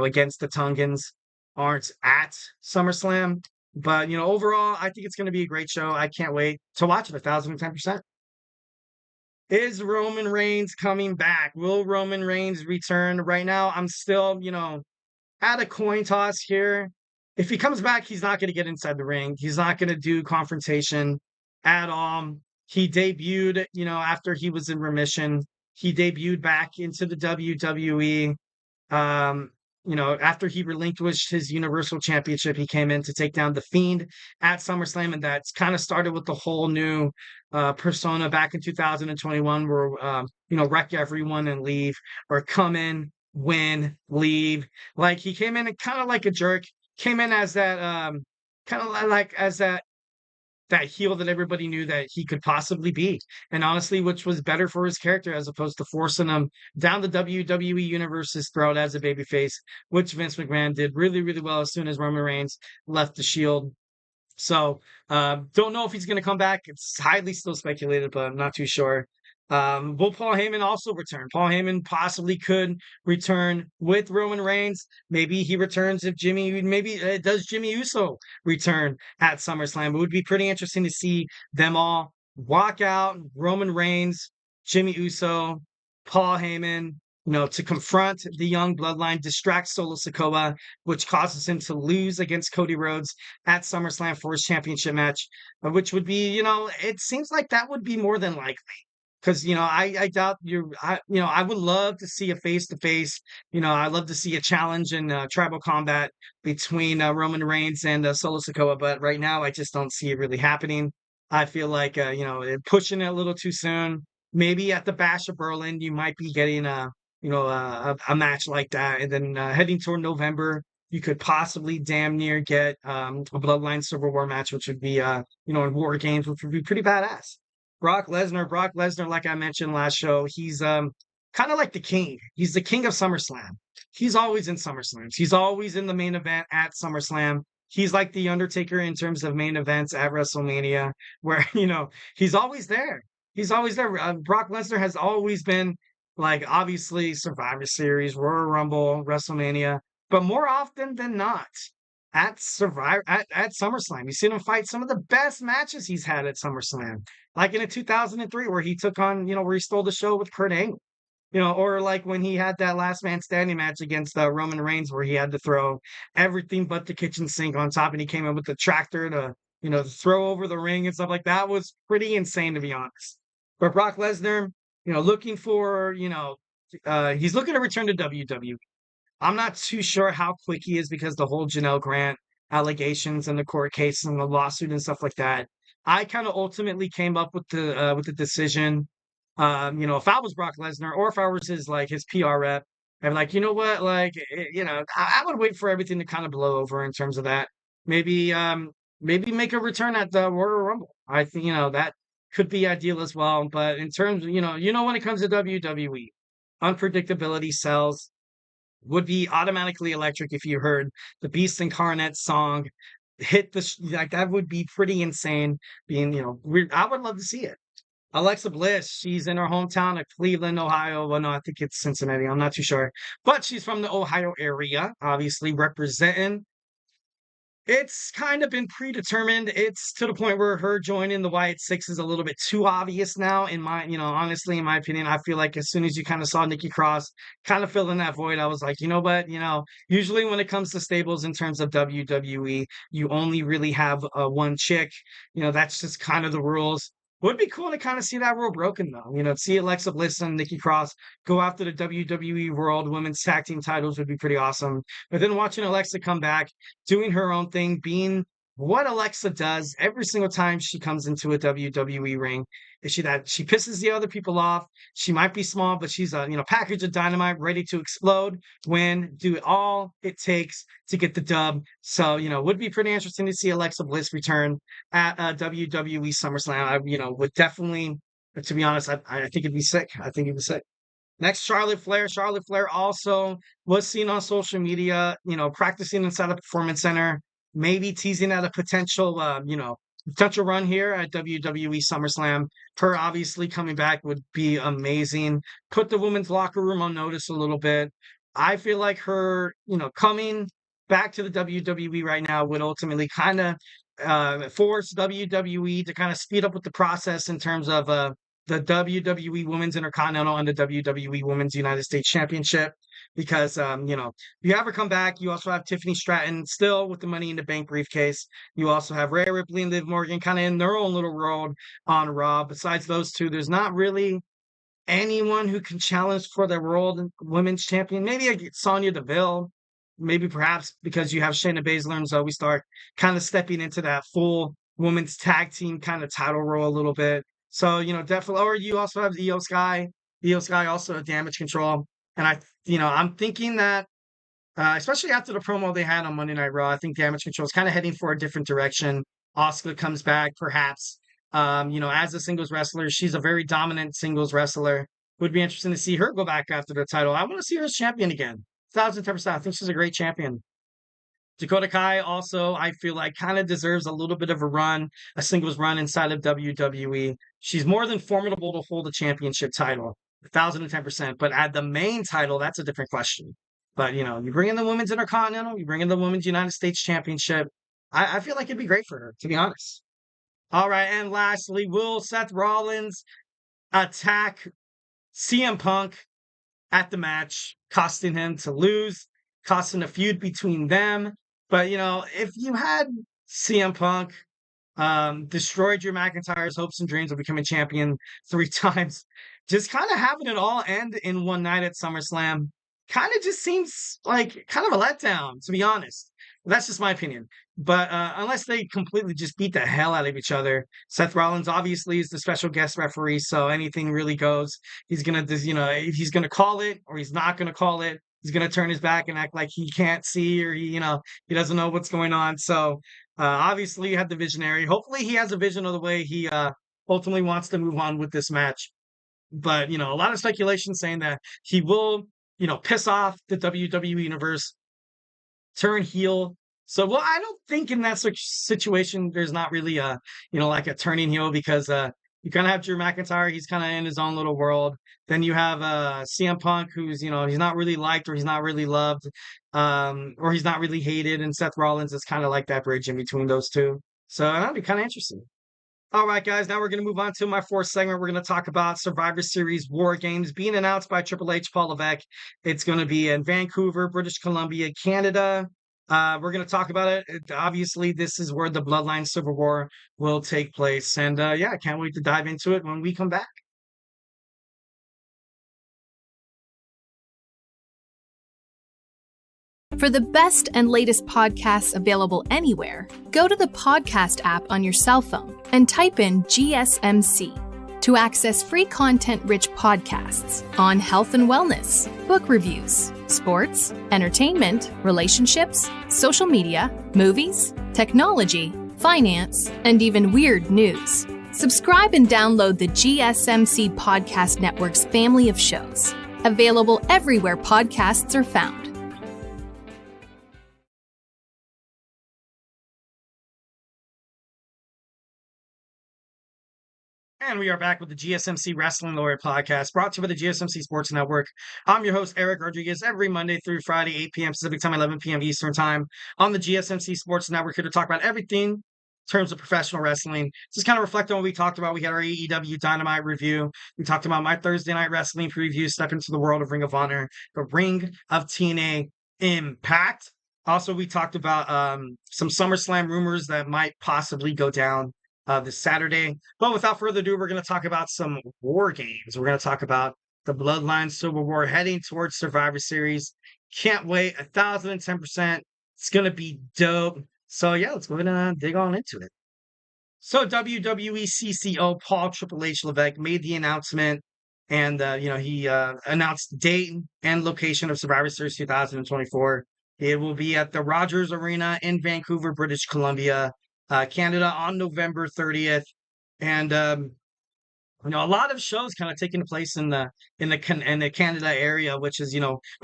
against the Tongans aren't at SummerSlam. But, overall, I think it's going to be a great show. I can't wait to watch it 1,010%. Is Roman Reigns coming back? Will Roman Reigns return? Right now, I'm still, at a coin toss here. If he comes back, he's not going to get inside the ring. He's not going to do confrontation at all. He debuted, after he was in remission. He debuted back into the WWE. After he relinquished his Universal Championship, he came in to take down The Fiend at SummerSlam, and that's kind of started with the whole new persona back in 2021 where, wreck everyone and leave, or come in, win, leave. Like, he came in and kind of like a jerk, came in as that, kind of like as that heel that everybody knew that he could possibly be. And honestly, which was better for his character as opposed to forcing him down the WWE Universe's throat as a babyface, which Vince McMahon did really, really well as soon as Roman Reigns left the Shield. So, don't know if he's going to come back. It's highly still speculated, but I'm not too sure. Will Paul Heyman also return? Paul Heyman possibly could return with Roman Reigns. Maybe he returns if does Jimmy Uso return at SummerSlam? It would be pretty interesting to see them all walk out, Roman Reigns, Jimmy Uso, Paul Heyman, to confront the young bloodline, distract Solo Sikoa, which causes him to lose against Cody Rhodes at SummerSlam for his championship match, which would be, it seems like that would be more than likely. Because, I doubt I would love to see a face-to-face, I'd love to see a challenge in tribal combat between Roman Reigns and Solo Sikoa. But right now, I just don't see it really happening. I feel like, pushing it a little too soon. Maybe at the Bash of Berlin, you might be getting a match like that. And then heading toward November, you could possibly damn near get a Bloodline Civil War match, which would be, in War Games, which would be pretty badass. Brock Lesnar, like I mentioned last show, he's kind of like the king. He's the king of SummerSlam. He's always in SummerSlams. He's always in the main event at SummerSlam. He's like the Undertaker in terms of main events at WrestleMania, where, he's always there. He's always there. Brock Lesnar has always been Like, obviously, Survivor Series, Royal Rumble, WrestleMania, but more often than not, at SummerSlam. You've seen him fight some of the best matches he's had at SummerSlam, like in a 2003 where he took on, where he stole the show with Kurt Angle. Or like when he had that last man standing match against Roman Reigns, where he had to throw everything but the kitchen sink on top, and he came in with the tractor to, throw over the ring and stuff like that. Was pretty insane, to be honest. But Brock Lesnar, looking for, he's looking to return to WWE. I'm not too sure how quick he is because the whole Janelle Grant allegations and the court case and the lawsuit and stuff like that. I kind of ultimately came up with the decision. If I was Brock Lesnar or if I was his PR rep, I'm like, you know what, like, I would wait for everything to kind of blow over in terms of that. Maybe, maybe make a return at the Royal Rumble. I think that could be ideal as well. But in terms of when it comes to WWE, unpredictability sells. Would be automatically electric if you heard the Beast Incarnate song hit like that would be pretty insane. Being weird, I would love to see it. Alexa Bliss, she's in her hometown of Cleveland, Ohio. Well, no, I think it's Cincinnati. I'm not too sure. But she's from the Ohio area, obviously representing. It's kind of been predetermined. It's to the point where her joining the Wyatt Six is a little bit too obvious now. Honestly, in my opinion, I feel like as soon as you kind of saw Nikki Cross kind of fill in that void, I was like, you know what? Usually when it comes to stables in terms of WWE, you only really have one chick. That's just kind of the rules. Would be cool to kind of see that rule broken, though. See Alexa Bliss and Nikki Cross go after the WWE World Women's Tag Team titles would be pretty awesome. But then watching Alexa come back, doing her own thing, being what Alexa does every single time she comes into a WWE ring, is she pisses the other people off. She might be small, but she's a package of dynamite ready to explode do all it takes to get the dub. So would be pretty interesting to see Alexa Bliss return at WWE SummerSlam. I would definitely, to be honest, I think it'd be sick. I think it'd be sick. Next, Charlotte Flair. Charlotte Flair also was seen on social media, practicing inside a performance center, maybe teasing at a potential run here at WWE SummerSlam. Her obviously coming back would be amazing. Put the women's locker room on notice a little bit. I feel like her, coming back to the WWE right now would ultimately kind of force WWE to kind of speed up with the process in terms of the WWE Women's Intercontinental and the WWE Women's United States Championship. Because, you have her come back. You also have Tiffany Stratton still with the Money in the Bank briefcase. You also have Rhea Ripley and Liv Morgan kind of in their own little world on Raw. Besides those two, there's not really anyone who can challenge for the World Women's Champion. Maybe Sonya Deville. Maybe perhaps because you have Shayna Baszler and Zoe Stark kind of stepping into that full women's tag team kind of title role a little bit. So, definitely. Or you also have Io Sky. Io Sky also a Damage Control. And I'm thinking that, especially after the promo they had on Monday Night Raw, I think Damage Control is kind of heading for a different direction. Asuka comes back, perhaps, as a singles wrestler. She's a very dominant singles wrestler. Would be interesting to see her go back after the title. I want to see her as champion again. 1,010%. I think she's a great champion. Dakota Kai also, I feel like, kind of deserves a little bit of a singles run inside of WWE. She's more than formidable to hold a championship title. 1,010%. But at the main title, that's a different question. But, you bring in the Women's Intercontinental, you bring in the Women's United States Championship. I feel like it'd be great for her, to be honest. All right, and lastly, will Seth Rollins attack CM Punk at the match, costing him to lose, costing a feud between them? But, if you had CM Punk destroyed Drew McIntyre's hopes and dreams of becoming champion 3 times, just kind of having it all end in one night at SummerSlam kind of just seems like kind of a letdown, to be honest. That's just my opinion. But unless they completely just beat the hell out of each other, Seth Rollins obviously is the special guest referee, so anything really goes. He's gonna, he's gonna call it or he's not gonna call it. He's gonna turn his back and act like he can't see or he doesn't know what's going on. So obviously you have the visionary. Hopefully he has a vision of the way he ultimately wants to move on with this match. But, a lot of speculation saying that he will, piss off the WWE Universe, turn heel. So, well, I don't think in that situation there's not really like a turning heel because You kind of have Drew McIntyre. He's kind of in his own little world. Then you have CM Punk, who's, he's not really liked or he's not really loved, or he's not really hated. And Seth Rollins is kind of like that bridge in between those two. So that'd be kind of interesting. All right, guys, now we're going to move on to my fourth segment. We're going to talk about Survivor Series Wargames being announced by Triple H, Paul Levesque. It's going to be in Vancouver, British Columbia, Canada. We're going to talk about it. Obviously, this is where the Bloodline Civil War will take place. And I can't wait to dive into it when we come back. For the best and latest podcasts available anywhere, go to the podcast app on your cell phone and type in GSMC to access free content-rich podcasts on health and wellness, book reviews, sports, entertainment, relationships, social media, movies, technology, finance, and even weird news. Subscribe and download the GSMC Podcast Network's family of shows, available everywhere podcasts are found. And we are back with the GSMC Wrestling Laureate podcast, brought to you by the GSMC Sports Network. I'm your host, Eric Rodriguez, every Monday through Friday, 8 p.m. Pacific Time, 11 p.m. Eastern Time, on the GSMC Sports Network, here to talk about everything in terms of professional wrestling. Just kind of reflect on what we talked about. We had our AEW Dynamite review. We talked about my Thursday Night Wrestling preview, step into the world of Ring of Honor, the Ring of TNA Impact. Also, we talked about some SummerSlam rumors that might possibly go down this Saturday. But without further ado, we're going to talk about some war games. We're going to talk about the Bloodline Civil War heading towards Survivor Series. Can't wait. 1,010%. It's going to be dope. So let's go ahead and dig on into it. So WWE CCO Paul Triple H Levesque made the announcement, and he announced the date and location of Survivor Series 2024. It will be at the Rogers Arena in Vancouver, British Columbia, Canada, on November 30th. And a lot of shows kind of taking place in the Canada area, which is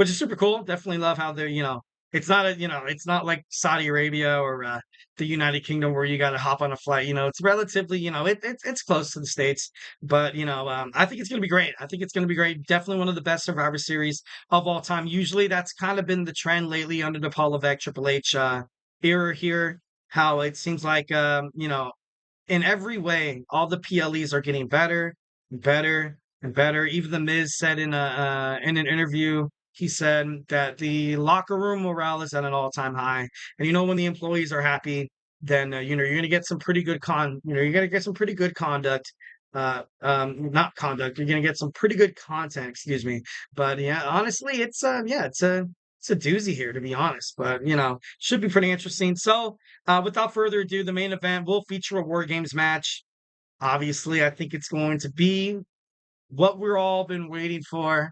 super cool. Definitely love how they're it's not like Saudi Arabia or the United Kingdom where you got to hop on a flight. It's relatively it's close to the States, but I think it's gonna be great. I think it's gonna be great. Definitely one of the best Survivor Series of all time. Usually that's kind of been the trend lately under the Paul Levesque Triple H era here. How it seems like in every way, all the PLEs are getting better and better and better. Even The Miz said in an interview, he said that the locker room morale is at an all-time high. And when the employees are happy, then you're going to get some pretty good you're going to get some pretty good conduct. Not conduct. You're going to get some pretty good content. Excuse me. But honestly, it's a doozy here, to be honest. But should be pretty interesting. So without further ado, the main event will feature a War Games match. Obviously, I think it's going to be what we're all been waiting for.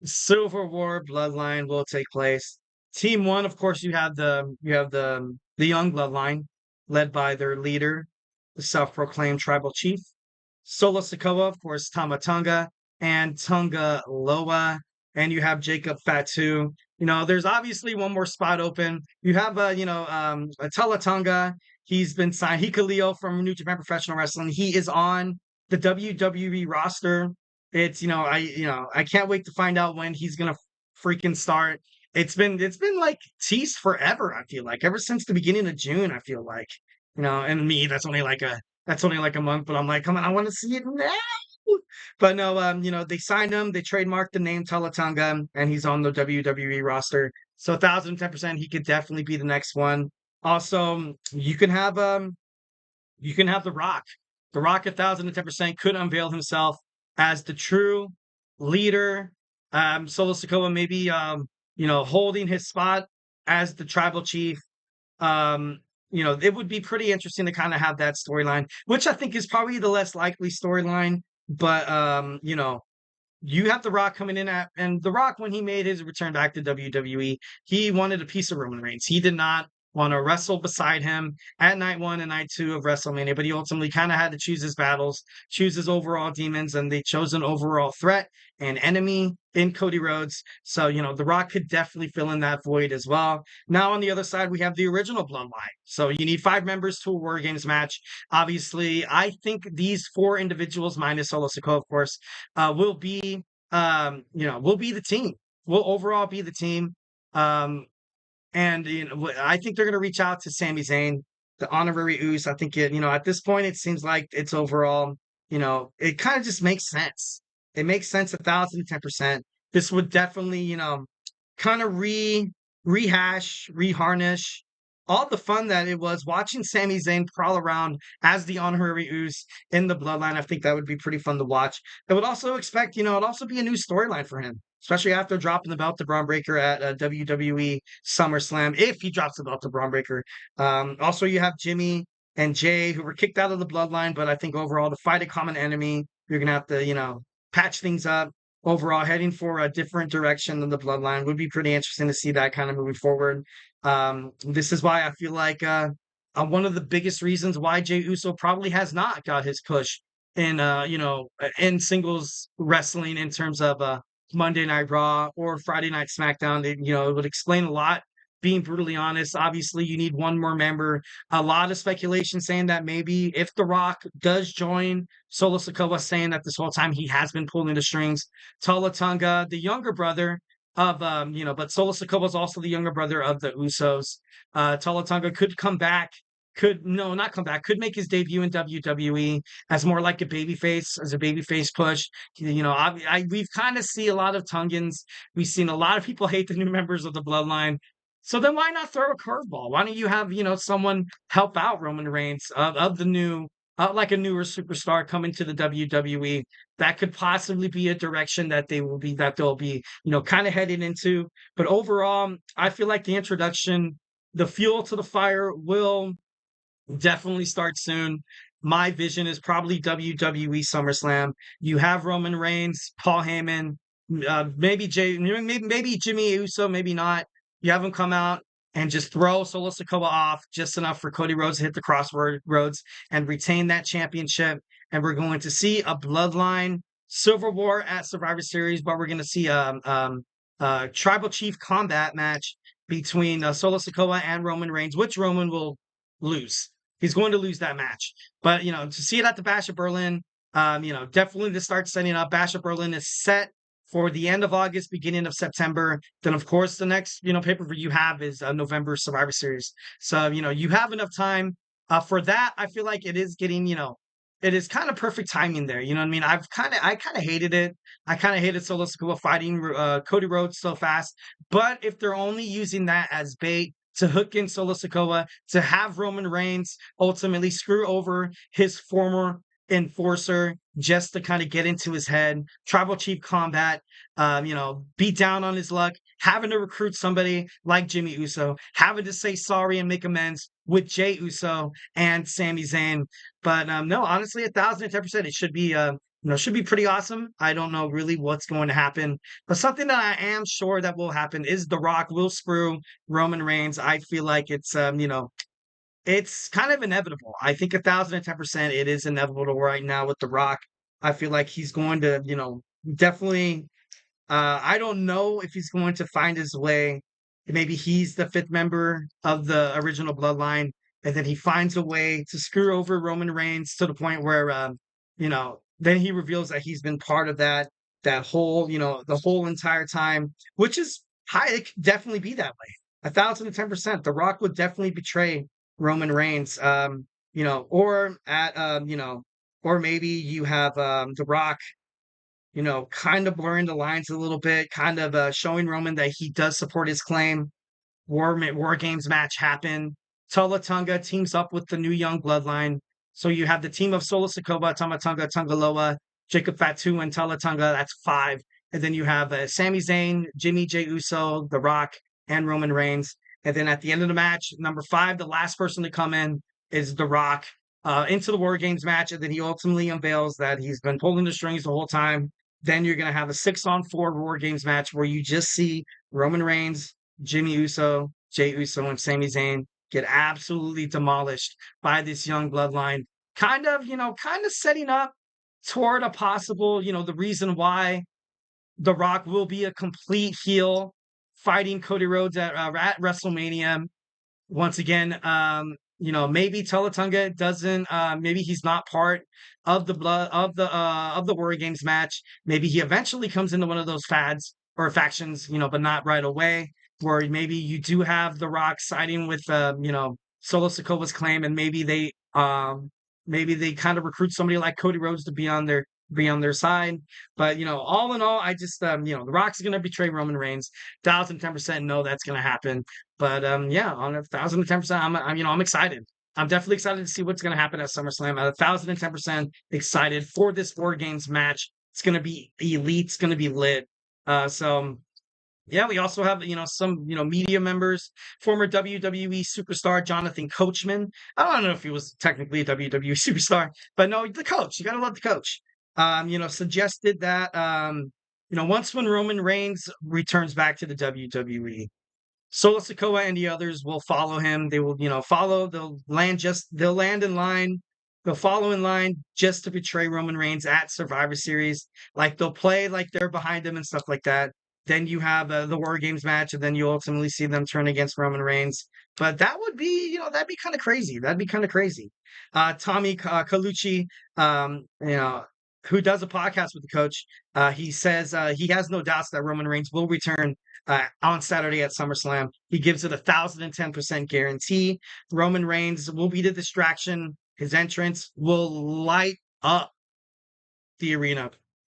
Civil War Bloodline will take place. Team one, of course, you have the young Bloodline, led by their leader, the self-proclaimed tribal chief, Solo Sikoa, of course, Tama Tonga, and Tonga Loa. And you have Jacob Fatu. There's obviously one more spot open. You have Tala Tonga. He's been signed. Hikuleo from New Japan Professional Wrestling. He is on the WWE roster. It's I can't wait to find out when he's gonna freaking start. It's been like teased forever. I feel like ever since the beginning of June. I feel like and me that's only like a month. But I'm like, come on, I want to see it now. But no, they signed him. They trademarked the name Talatonga, and he's on the WWE roster. So 1,010%, he could definitely be the next one. Also, you can have The Rock. The Rock 1,010% could unveil himself as the true leader. Solo Sikoa maybe holding his spot as the tribal chief. It would be pretty interesting to kind of have that storyline, which I think is probably the less likely storyline. But you have The Rock coming in and The Rock, when he made his return back to WWE, he wanted a piece of Roman Reigns. He did not want to wrestle beside him at night 1 and night 2 of WrestleMania, but he ultimately kind of had to choose his battles, choose his overall demons, and they chose an overall threat and enemy in Cody Rhodes. So, The Rock could definitely fill in that void as well. Now, on the other side, we have the original Bloodline. So you need 5 members to a War Games match. Obviously, I think these 4 individuals, minus Solo Sikoa, of course, will be the team. Will overall be the team. And I think they're going to reach out to Sami Zayn, the honorary Uce. I think at this point, it seems like it's overall, it kind of just makes sense. It makes sense 1,010%. This would definitely, kind of reharness all the fun that it was watching Sami Zayn prowl around as the honorary Uce in the Bloodline. I think that would be pretty fun to watch. I would also expect, it'd also be a new storyline for him, especially after dropping the belt to Braun Breaker at WWE SummerSlam, if he drops the belt to Braun Breaker. Also, you have Jimmy and Jay, who were kicked out of the Bloodline, but I think overall, to fight a common enemy, you're going to have to, patch things up. Overall, heading for a different direction than the Bloodline would be pretty interesting to see that kind of moving forward. This is why I feel like one of the biggest reasons why Jey Uso probably has not got his push in in singles wrestling in terms of Monday Night Raw or Friday Night SmackDown. It would explain a lot. Being brutally honest, obviously you need one more member. A lot of speculation saying that maybe if The Rock does join, Solo Sikoa saying that this whole time he has been pulling the strings. Tala Tonga, the younger brother of but Solo Sikoa is also the younger brother of the Usos. Tala Tonga could come back. Could make his debut in WWE as more like a babyface, push. We've kind of see a lot of Tongans. We've seen a lot of people hate the new members of the Bloodline. So then why not throw a curveball? Why don't you have, someone help out Roman Reigns of the new, like a newer superstar coming to the WWE? That could possibly be a direction that they'll be, kind of heading into. But overall, I feel like the introduction, the fuel to the fire will definitely start soon. My vision is probably WWE SummerSlam. You have Roman Reigns, Paul Heyman, maybe Jimmy Uso, maybe not. You have him come out and just throw Solo Sikoa off just enough for Cody Rhodes to hit the crossroads and retain that championship. And we're going to see a Bloodline Civil War at Survivor Series, but we're going to see a Tribal Chief combat match between Solo Sikoa and Roman Reigns, which Roman will lose. He's going to lose that match. But, to see it at the Bash of Berlin, definitely to start setting up. Bash of Berlin is set for the end of August, beginning of September. Then, of course, the next, pay-per-view you have is November Survivor Series. So, you have enough time for that. I feel like it is getting, it is kind of perfect timing there. You know what I mean? I kind of hated it. I kind of hated Solo Sikoa fighting Cody Rhodes so fast. But if they're only using that as bait to hook in Solo Sikoa, to have Roman Reigns ultimately screw over his former enforcer just to kind of get into his head, Tribal Chief combat, beat down on his luck, having to recruit somebody like Jimmy Uso, having to say sorry and make amends with Jey Uso and Sami Zayn. But no, honestly, 1,010%, it should be should be pretty awesome. I don't know really what's going to happen, but something that I am sure that will happen is The Rock will screw Roman Reigns. I feel like it's it's kind of inevitable. I think 1,010%, it is inevitable right now with The Rock. I feel like he's going to, definitely. I don't know if he's going to find his way. Maybe he's the 5th member of the original Bloodline, and then he finds a way to screw over Roman Reigns to the point where, then he reveals that he's been part of that whole, the whole entire time, which is high. It could definitely be that way. 1,010%. The Rock would definitely betray Roman Reigns, or at, or maybe you have The Rock, kind of blurring the lines a little bit, kind of showing Roman that he does support his claim. War Games match happen. Tala Tonga teams up with the new young Bloodline. So you have the team of Solo Sikoa, Tama Tonga, Tongaloa, Jacob Fatu, and Tala Tonga. That's 5. And then you have Sami Zayn, Jimmy Jey Uso, The Rock, and Roman Reigns. And then at the end of the match, number 5, the last person to come in is The Rock into the War Games match. And then he ultimately unveils that he's been pulling the strings the whole time. Then you're going to have a 6-on-4 War Games match where you just see Roman Reigns, Jimmy Uso, Jey Uso, and Sami Zayn get absolutely demolished by this young bloodline, kind of setting up toward a possible, the reason why The Rock will be a complete heel fighting Cody Rhodes at WrestleMania. Once again, maybe Teletunga doesn't, maybe he's not part of the War Games match. Maybe he eventually comes into one of those fads or factions, but not right away. Where maybe you do have The Rock siding with, Solo Sikoa's claim, and maybe they kind of recruit somebody like Cody Rhodes to be on their side. But all in all, I just The Rock's gonna betray Roman Reigns. 1,010% know that's gonna happen. But yeah, on 1,010%, I'm excited. I'm definitely excited to see what's gonna happen at SummerSlam. 1,010% excited for this War Games match. It's gonna be elite. It's gonna be lit. So yeah, we also have, some, media members, former WWE superstar Jonathan Coachman. I don't know if he was technically a WWE superstar, but no, the coach. You got to love the coach. Suggested that, once when Roman Reigns returns back to the WWE, Solo Sikoa and the others will follow him. They will, follow. They'll land in line. They'll follow in line just to betray Roman Reigns at Survivor Series. Like they'll play like they're behind him and stuff like that. Then you have the War Games match, and then you ultimately see them turn against Roman Reigns. But that would be, that'd be kind of crazy. That'd be kind of crazy. Tommy Colucci, who does a podcast with the coach, he says he has no doubts that Roman Reigns will return on Saturday at SummerSlam. He gives it 1,010% guarantee. Roman Reigns will be the distraction. His entrance will light up the arena.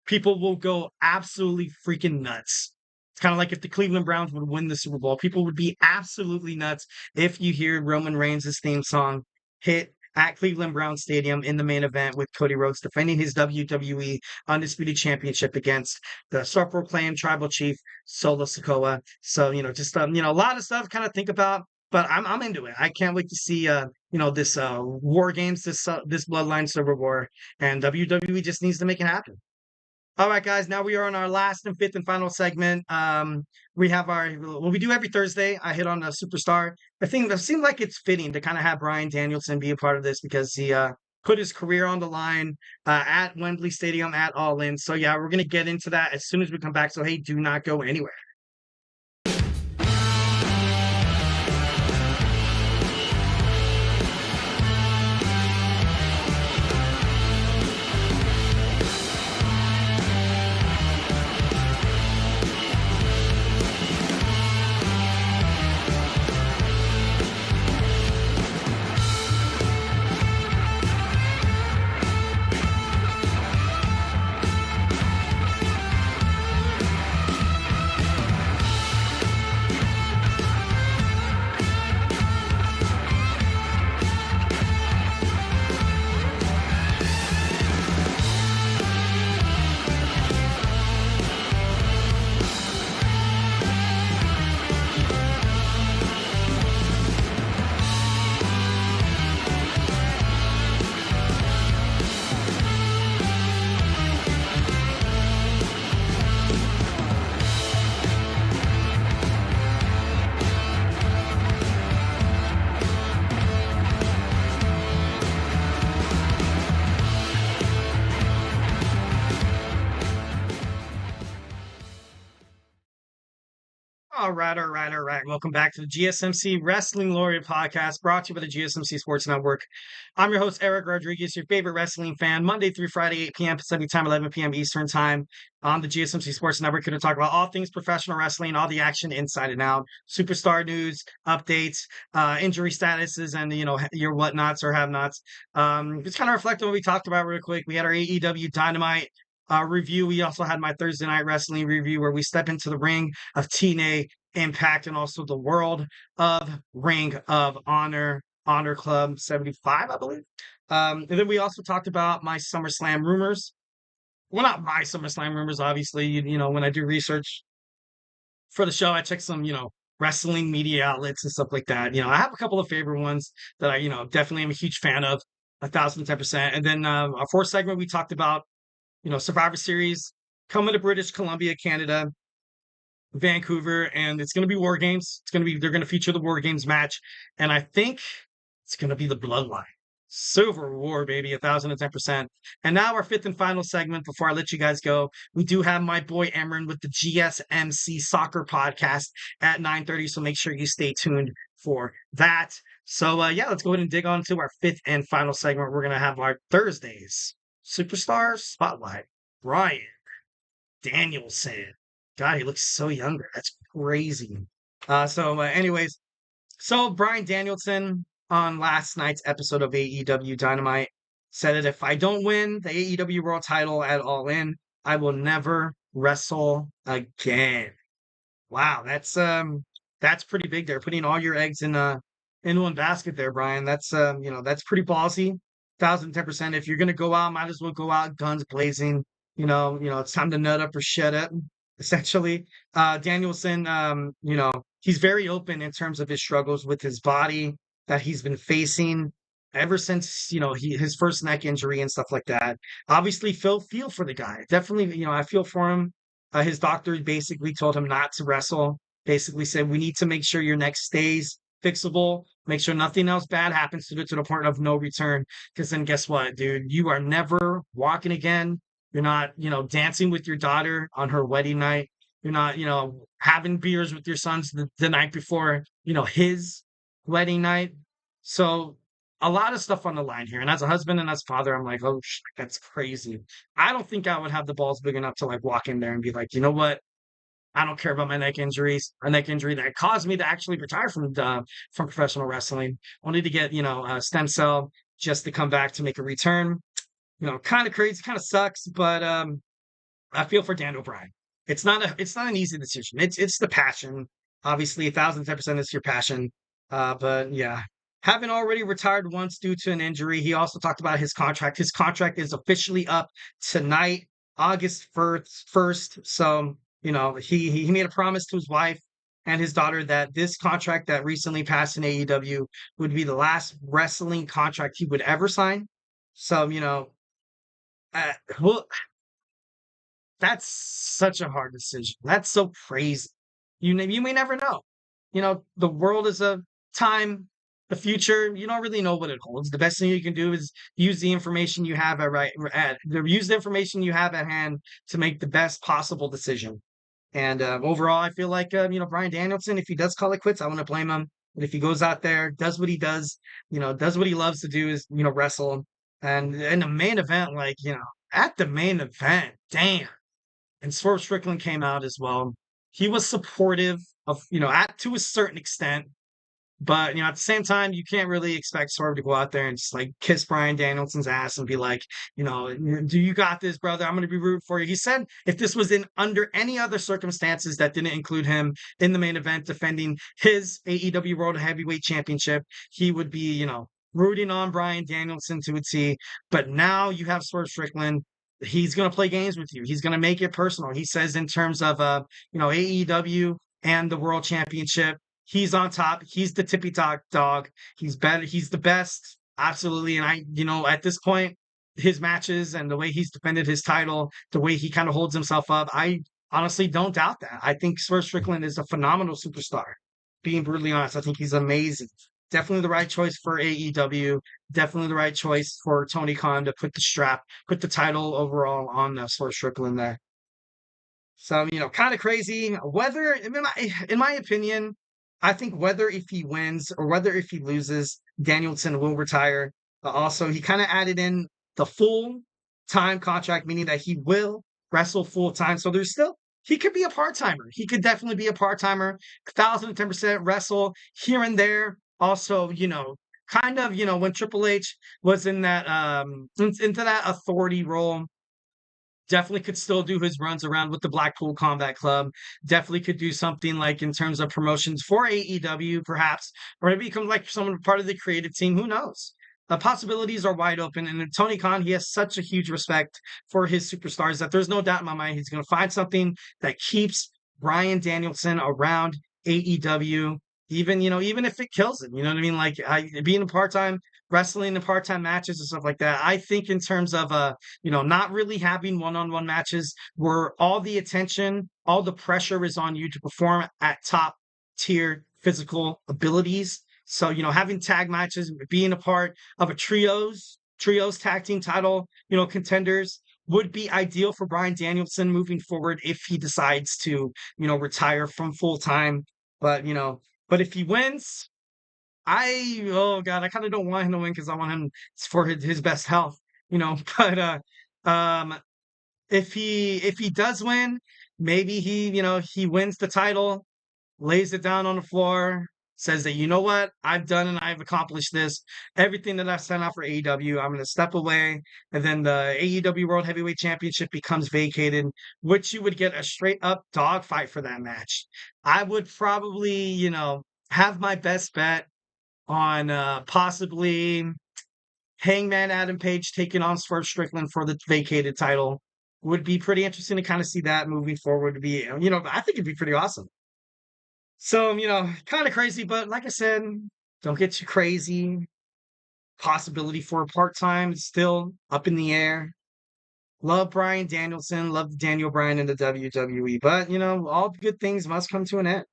People will go absolutely freaking nuts. It's kind of like if the Cleveland Browns would win the Super Bowl. People would be absolutely nuts if you hear Roman Reigns' theme song hit at Cleveland Browns Stadium in the main event with Cody Rhodes defending his WWE Undisputed Championship against the self-proclaimed Tribal Chief Solo Sikoa. So, just, a lot of stuff kind of think about. But I'm into it. I can't wait to see this War Games, this Bloodline Civil War, and WWE just needs to make it happen. All right, guys. Now we are on our last and fifth and final segment. We have we do every Thursday. I hit on a superstar. I think it seemed like it's fitting to kind of have Bryan Danielson be a part of this because he put his career on the line at Wembley Stadium at All In. So yeah, we're gonna get into that as soon as we come back. So hey, do not go anywhere. All right. Welcome back to the GSMC Wrestling Laureate podcast, brought to you by the GSMC Sports Network. I'm your host, Eric Rodriguez, your favorite wrestling fan, Monday through Friday, 8 p.m. Pacific time, 11 p.m. Eastern time on the GSMC Sports Network. Going to talk about all things professional wrestling, all the action inside and out, superstar news, updates, injury statuses, and, your whatnots or have-nots. Just kind of reflect on what we talked about real quick. We had our AEW Dynamite review. We also had my Thursday Night Wrestling review where we step into the ring of TNA Impact and also the World of Ring of Honor Club 75, I believe. And then we also talked about my SummerSlam rumors. Well, not my SummerSlam rumors, obviously. When I do research for the show, I check some, wrestling media outlets and stuff like that. I have a couple of favorite ones that I, definitely am a huge fan of, 1,010%. And then our fourth segment, we talked about Survivor Series coming to British Columbia, Canada. Vancouver, and it's going to be War Games. They're going to feature the War Games match, and I think it's going to be the Bloodline. Silver War, baby, 1,010%. And now our fifth and final segment before I let you guys go. We do have my boy Emran with the GSMC Soccer Podcast at 9:30, so make sure you stay tuned for that. So, yeah, let's go ahead and dig on to our fifth and final segment. We're going to have our Thursdays Superstar Spotlight. Bryan Danielson. God, he looks so younger. That's crazy. Anyways, so Bryan Danielson on last night's episode of AEW Dynamite said that if I don't win the AEW World Title at All In, I will never wrestle again. Wow, that's pretty big there. Putting all your eggs in one basket there, Bryan. That's that's pretty ballsy. 1,010%. If you're gonna go out, might as well go out guns blazing. It's time to nut up or shut up. Essentially, Danielson, he's very open in terms of his struggles with his body that he's been facing ever since, his first neck injury and stuff like that. Obviously, feel for the guy. Definitely, I feel for him. His doctor basically told him not to wrestle. Basically said, we need to make sure your neck stays fixable. Make sure nothing else bad happens to the point of no return. Because then guess what, dude? You are never walking again. You're not, dancing with your daughter on her wedding night. You're not, having beers with your sons the night before, his wedding night. So a lot of stuff on the line here. And as a husband and as a father, I'm like, oh, that's crazy. I don't think I would have the balls big enough to like walk in there and be like, you know what? I don't care about my neck injuries. A neck injury that caused me to actually retire from professional wrestling. Only to get, a stem cell just to come back to make a return. Kind of crazy, kind of sucks, but I feel for Dan O'Brien. It's not an easy decision. It's the passion. Obviously, 1,010% is your passion. But yeah, having already retired once due to an injury, he also talked about his contract. His contract is officially up tonight, August 1st. So, he made a promise to his wife and his daughter that this contract that recently passed in AEW would be the last wrestling contract he would ever sign. So, well, that's such a hard decision. That's so crazy. You may never know. The world is a time, the future. You don't really know what it holds. The best thing you can do is use the information you have use the information you have at hand to make the best possible decision. And overall, I feel like Bryan Danielson, if he does call it quits, I wouldn't blame him. But if he goes out there, does what he does, does what he loves to do is wrestle. And in the main event, at the main event, damn. And Swerve Strickland came out as well. He was supportive of, to a certain extent. But, at the same time, you can't really expect Swerve to go out there and just kiss Bryan Danielson's ass and be like, do you got this, brother? I'm going to be rooting for you. He said if this was under any other circumstances that didn't include him in the main event defending his AEW World Heavyweight Championship, he would be, rooting on Bryan Danielson to a T. But now you have Swerve Strickland. He's going to play games with you. He's going to make it personal. He says in terms of, AEW and the World Championship, he's on top. He's the tippy top dog. He's better. He's the best. Absolutely. And at this point, his matches and the way he's defended his title, the way he kind of holds himself up, I honestly don't doubt that. I think Swerve Strickland is a phenomenal superstar. Being brutally honest, I think he's amazing. Definitely the right choice for AEW. Definitely the right choice for Tony Khan to put the title overall on Swerve Strickland there. So, kind of crazy. Whether, in my opinion, I think whether if he wins or whether if he loses, Danielson will retire. Also, he kind of added in the full-time contract, meaning that he will wrestle full-time. So he could be a part-timer. He could definitely be a part-timer, 1,010% wrestle here and there. Also, when Triple H was in that into that authority role, definitely could still do his runs around with the Blackpool Combat Club. Definitely could do something in terms of promotions for AEW, perhaps, or maybe become someone part of the creative team. Who knows? The possibilities are wide open. And Tony Khan, he has such a huge respect for his superstars that there's no doubt in my mind he's going to find something that keeps Bryan Danielson around AEW. even if it kills him, you know what I mean? Like being a part-time wrestling and part-time matches and stuff like that. I think in terms of not really having one-on-one matches where all the attention, all the pressure is on you to perform at top tier physical abilities. So, having tag matches, being a part of a trios tag team title, contenders would be ideal for Bryan Danielson moving forward if he decides to, retire from full time. But if he wins, oh God, I kind of don't want him to win because I want him for his best health, But if he does win, maybe he wins the title, lays it down on the floor, says that, you know what, I've done and I've accomplished this. Everything that I've sent out for AEW, I'm going to step away. And then the AEW World Heavyweight Championship becomes vacated, which you would get a straight up dogfight for that match. I would probably, have my best bet on possibly Hangman Adam Page taking on Swerve Strickland for the vacated title. Would be pretty interesting to kind of see that moving forward. To be, I think it'd be pretty awesome. So, kind of crazy, but like I said, don't get too crazy. Possibility for a part-time is still up in the air. Love Bryan Danielson, love Daniel Bryan in the WWE, but, all good things must come to an end.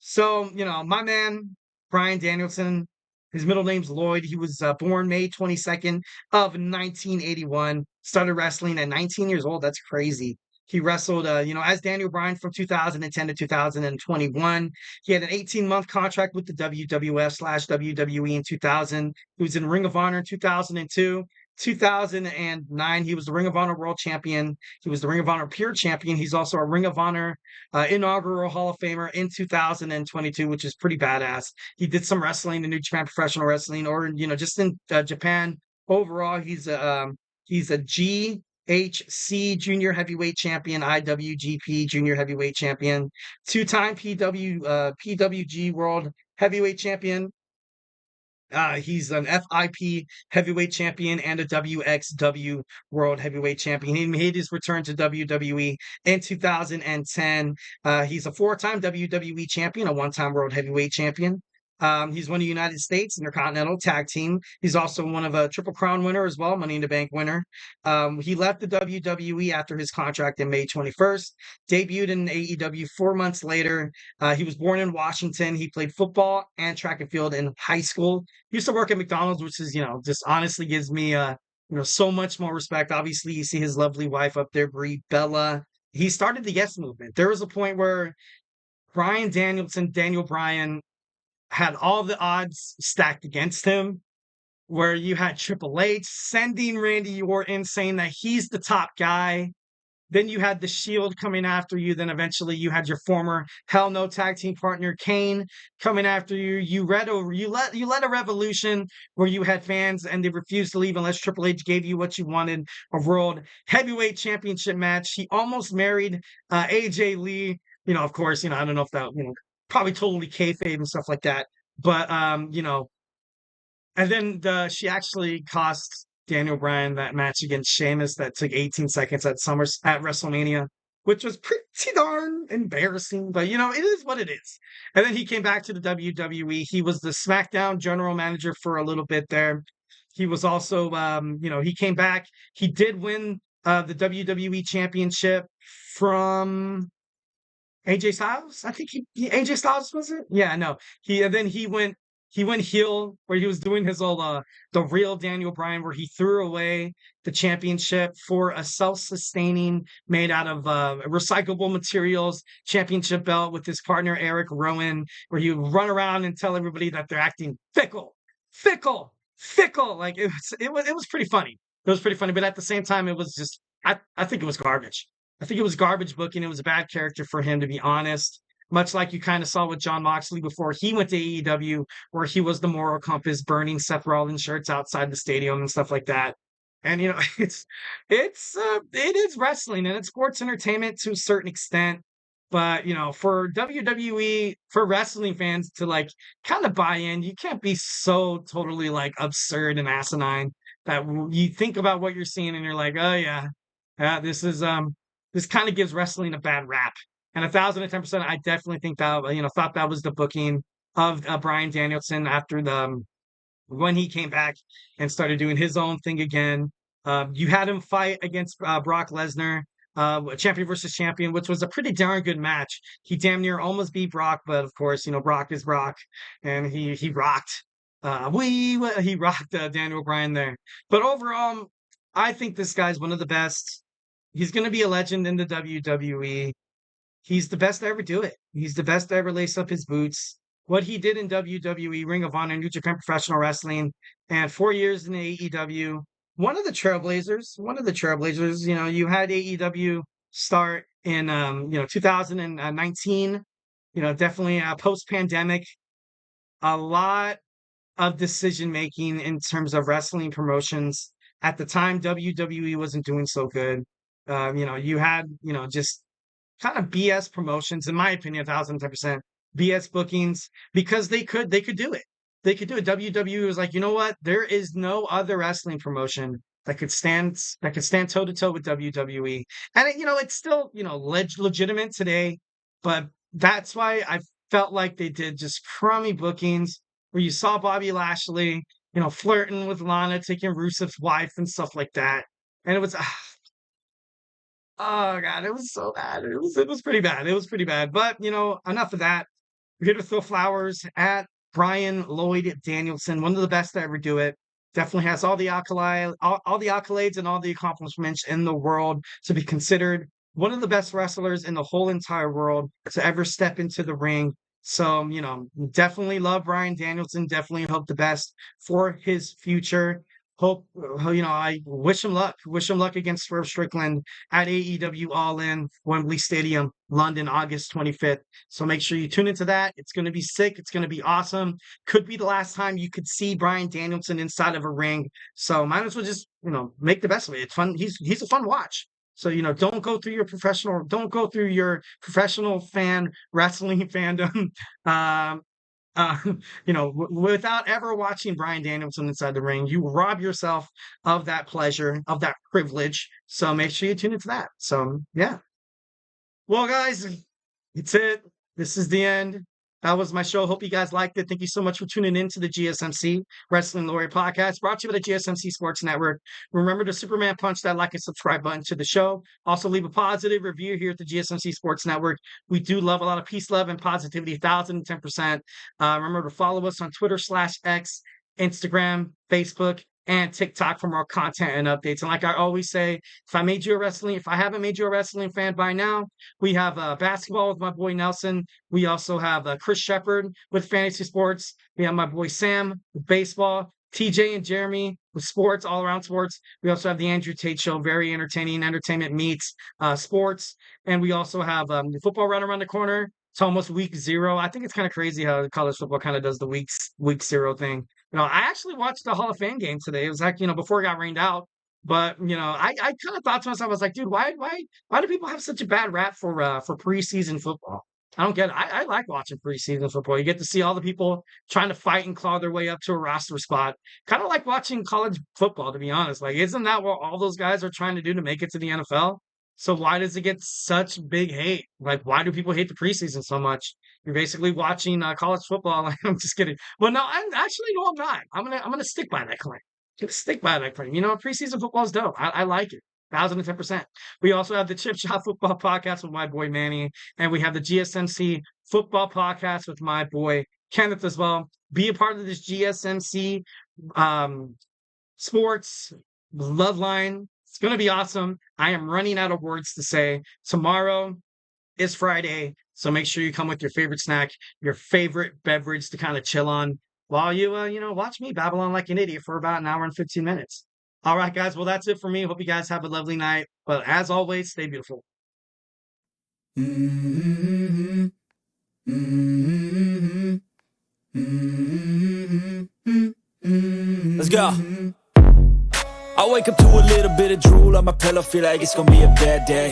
So, my man, Bryan Danielson, his middle name's Lloyd. He was born May 22nd of 1981, started wrestling at 19 years old. That's crazy. He wrestled, as Daniel Bryan from 2010 to 2021. He had an 18-month contract with the WWF/WWE in 2000. He was in Ring of Honor in 2002. 2009, he was the Ring of Honor World Champion. He was the Ring of Honor Pure Champion. He's also a Ring of Honor inaugural Hall of Famer in 2022, which is pretty badass. He did some wrestling in New Japan Professional Wrestling, or just in Japan overall. He's a GHC Junior Heavyweight Champion, IWGP Junior Heavyweight Champion, two-time PWG World Heavyweight Champion. He's an FIP Heavyweight Champion and a WXW World Heavyweight Champion. He made his return to WWE in 2010. He's a four-time WWE Champion, a one-time World Heavyweight Champion. He's won the United States Intercontinental Tag Team. He's also one of a Triple Crown winner as well, Money in the Bank winner. He left the WWE after his contract in May 21st, debuted in AEW 4 months later. He was born in Washington. He played football and track and field in high school. He used to work at McDonald's, which is, just honestly gives me, so much more respect. Obviously, you see his lovely wife up there, Brie Bella. He started the Yes Movement. There was a point where Bryan Danielson, Daniel Bryan, had all the odds stacked against him, where you had Triple H sending Randy Orton saying that he's the top guy. Then you had the Shield coming after you. Then eventually you had your former Hell No tag team partner Kane coming after you. You led a revolution where you had fans and they refused to leave unless Triple H gave you what you wanted, a World Heavyweight Championship match. He almost married AJ Lee. Of course, I don't know if that, probably totally kayfabe and stuff like that. But, and then she actually cost Daniel Bryan that match against Sheamus that took 18 seconds at WrestleMania, which was pretty darn embarrassing. But, it is what it is. And then he came back to the WWE. He was the SmackDown general manager for a little bit there. He was also, he came back. He did win the WWE Championship from AJ Styles. I think AJ Styles, was it? Yeah, no. He went heel, where he was doing his old the real Daniel Bryan, where he threw away the championship for a self-sustaining, made out of recyclable materials championship belt with his partner Eric Rowan, where he would run around and tell everybody that they're acting fickle. Like it was pretty funny. It was pretty funny, but at the same time, it was just I think it was garbage. I think it was garbage booking. It was a bad character for him, to be honest. Much like you kind of saw with Jon Moxley before he went to AEW, where he was the moral compass, burning Seth Rollins shirts outside the stadium and stuff like that. And it is wrestling and it's sports entertainment to a certain extent. But for WWE, for wrestling fans to kind of buy in, you can't be so totally absurd and asinine that you think about what you're seeing and you're like, oh yeah, this kind of gives wrestling a bad rap. And 1,010%, I definitely think that, thought that was the booking of Bryan Danielson after when he came back and started doing his own thing again. You had him fight against Brock Lesnar, champion versus champion, which was a pretty darn good match. He damn near almost beat Brock, but of course, Brock is Brock, and he rocked. He rocked Daniel Bryan there. But overall, I think this guy's one of the best. He's going to be a legend in the WWE. He's the best to ever do it. He's the best to ever lace up his boots. What he did in WWE, Ring of Honor, New Japan Professional Wrestling, and 4 years in AEW. One of the trailblazers. You had AEW start in 2019. Definitely post-pandemic. A lot of decision making in terms of wrestling promotions. At the time, WWE wasn't doing so good. You had just kind of BS promotions, in my opinion, 1,010% BS bookings, because they could do it. They could do it. WWE was like, you know what? There is no other wrestling promotion that could stand toe to toe with WWE. And it's still, legitimate today, but that's why I felt like they did just crummy bookings where you saw Bobby Lashley, flirting with Lana, taking Rusev's wife and stuff like that. And it was, oh God, it was so bad. It was pretty bad. It was pretty bad. But, enough of that. We're here to throw flowers at Bryan Lloyd Danielson, one of the best to ever do it. Definitely has all the accolades and all the accomplishments in the world to be considered one of the best wrestlers in the whole entire world to ever step into the ring. So, definitely love Bryan Danielson. Definitely hope the best for his future. Hope, I wish him luck. Wish him luck against Swerve Strickland at AEW All In, Wembley Stadium, London, August 25th. So make sure you tune into that. It's going to be sick. It's going to be awesome. Could be the last time you could see Bryan Danielson inside of a ring. So might as well just, make the best of it. It's fun. He's a fun watch. So, don't go through your professional fan wrestling fandom, without ever watching Bryan Danielson inside the ring. You rob yourself of that pleasure, of that privilege. So make sure you tune into that. So, yeah. Well, guys, it's it. This is the end. That was my show. Hope you guys liked it. Thank you so much for tuning in to the GSMC Wrestling Laureate podcast, brought to you by the GSMC Sports Network. Remember to Superman punch that like and subscribe button to the show. Also, leave a positive review here at the GSMC Sports Network. We do love a lot of peace, love, and positivity, 1,010%. Remember to follow us on Twitter/X, Instagram, Facebook, and TikTok for more content and updates. And like I always say, if I haven't made you a wrestling fan by now, we have basketball with my boy Nelson. We also have Chris Shepard with fantasy sports. We have my boy Sam with baseball, TJ and Jeremy with sports, all around sports. We also have the Andrew Tate Show, very entertaining. Entertainment meets sports. And we also have the football right around the corner. It's almost week 0. I think it's kind of crazy how college football kind of does the week 0 thing. I actually watched the Hall of Fame game today. It was like, before it got rained out. But, I kind of thought to myself, I was like, dude, why do people have such a bad rap for preseason football? I don't get it. I like watching preseason football. You get to see all the people trying to fight and claw their way up to a roster spot. Kind of like watching college football, to be honest. Like, isn't that what all those guys are trying to do to make it to the NFL? So why does it get such big hate? Like, why do people hate the preseason so much? You're basically watching college football. Like, I'm just kidding. Well, no, I'm not. I'm gonna stick by that claim. Preseason football is dope. I like it. 1,010%. We also have the Chip Shot Football Podcast with my boy Manny, and we have the GSMC Football Podcast with my boy Kenneth as well. Be a part of this GSMC Sports Bloodline. It's going to be awesome. I am running out of words to say. Tomorrow is Friday, so make sure you come with your favorite snack, your favorite beverage to kind of chill on while you, watch me babble on like an idiot for about an hour and 15 minutes. All right, guys. Well, that's it for me. Hope you guys have a lovely night. But as always, stay beautiful. Let's go. I wake up to a little bit of drool on my pillow, feel like it's gonna be a bad day.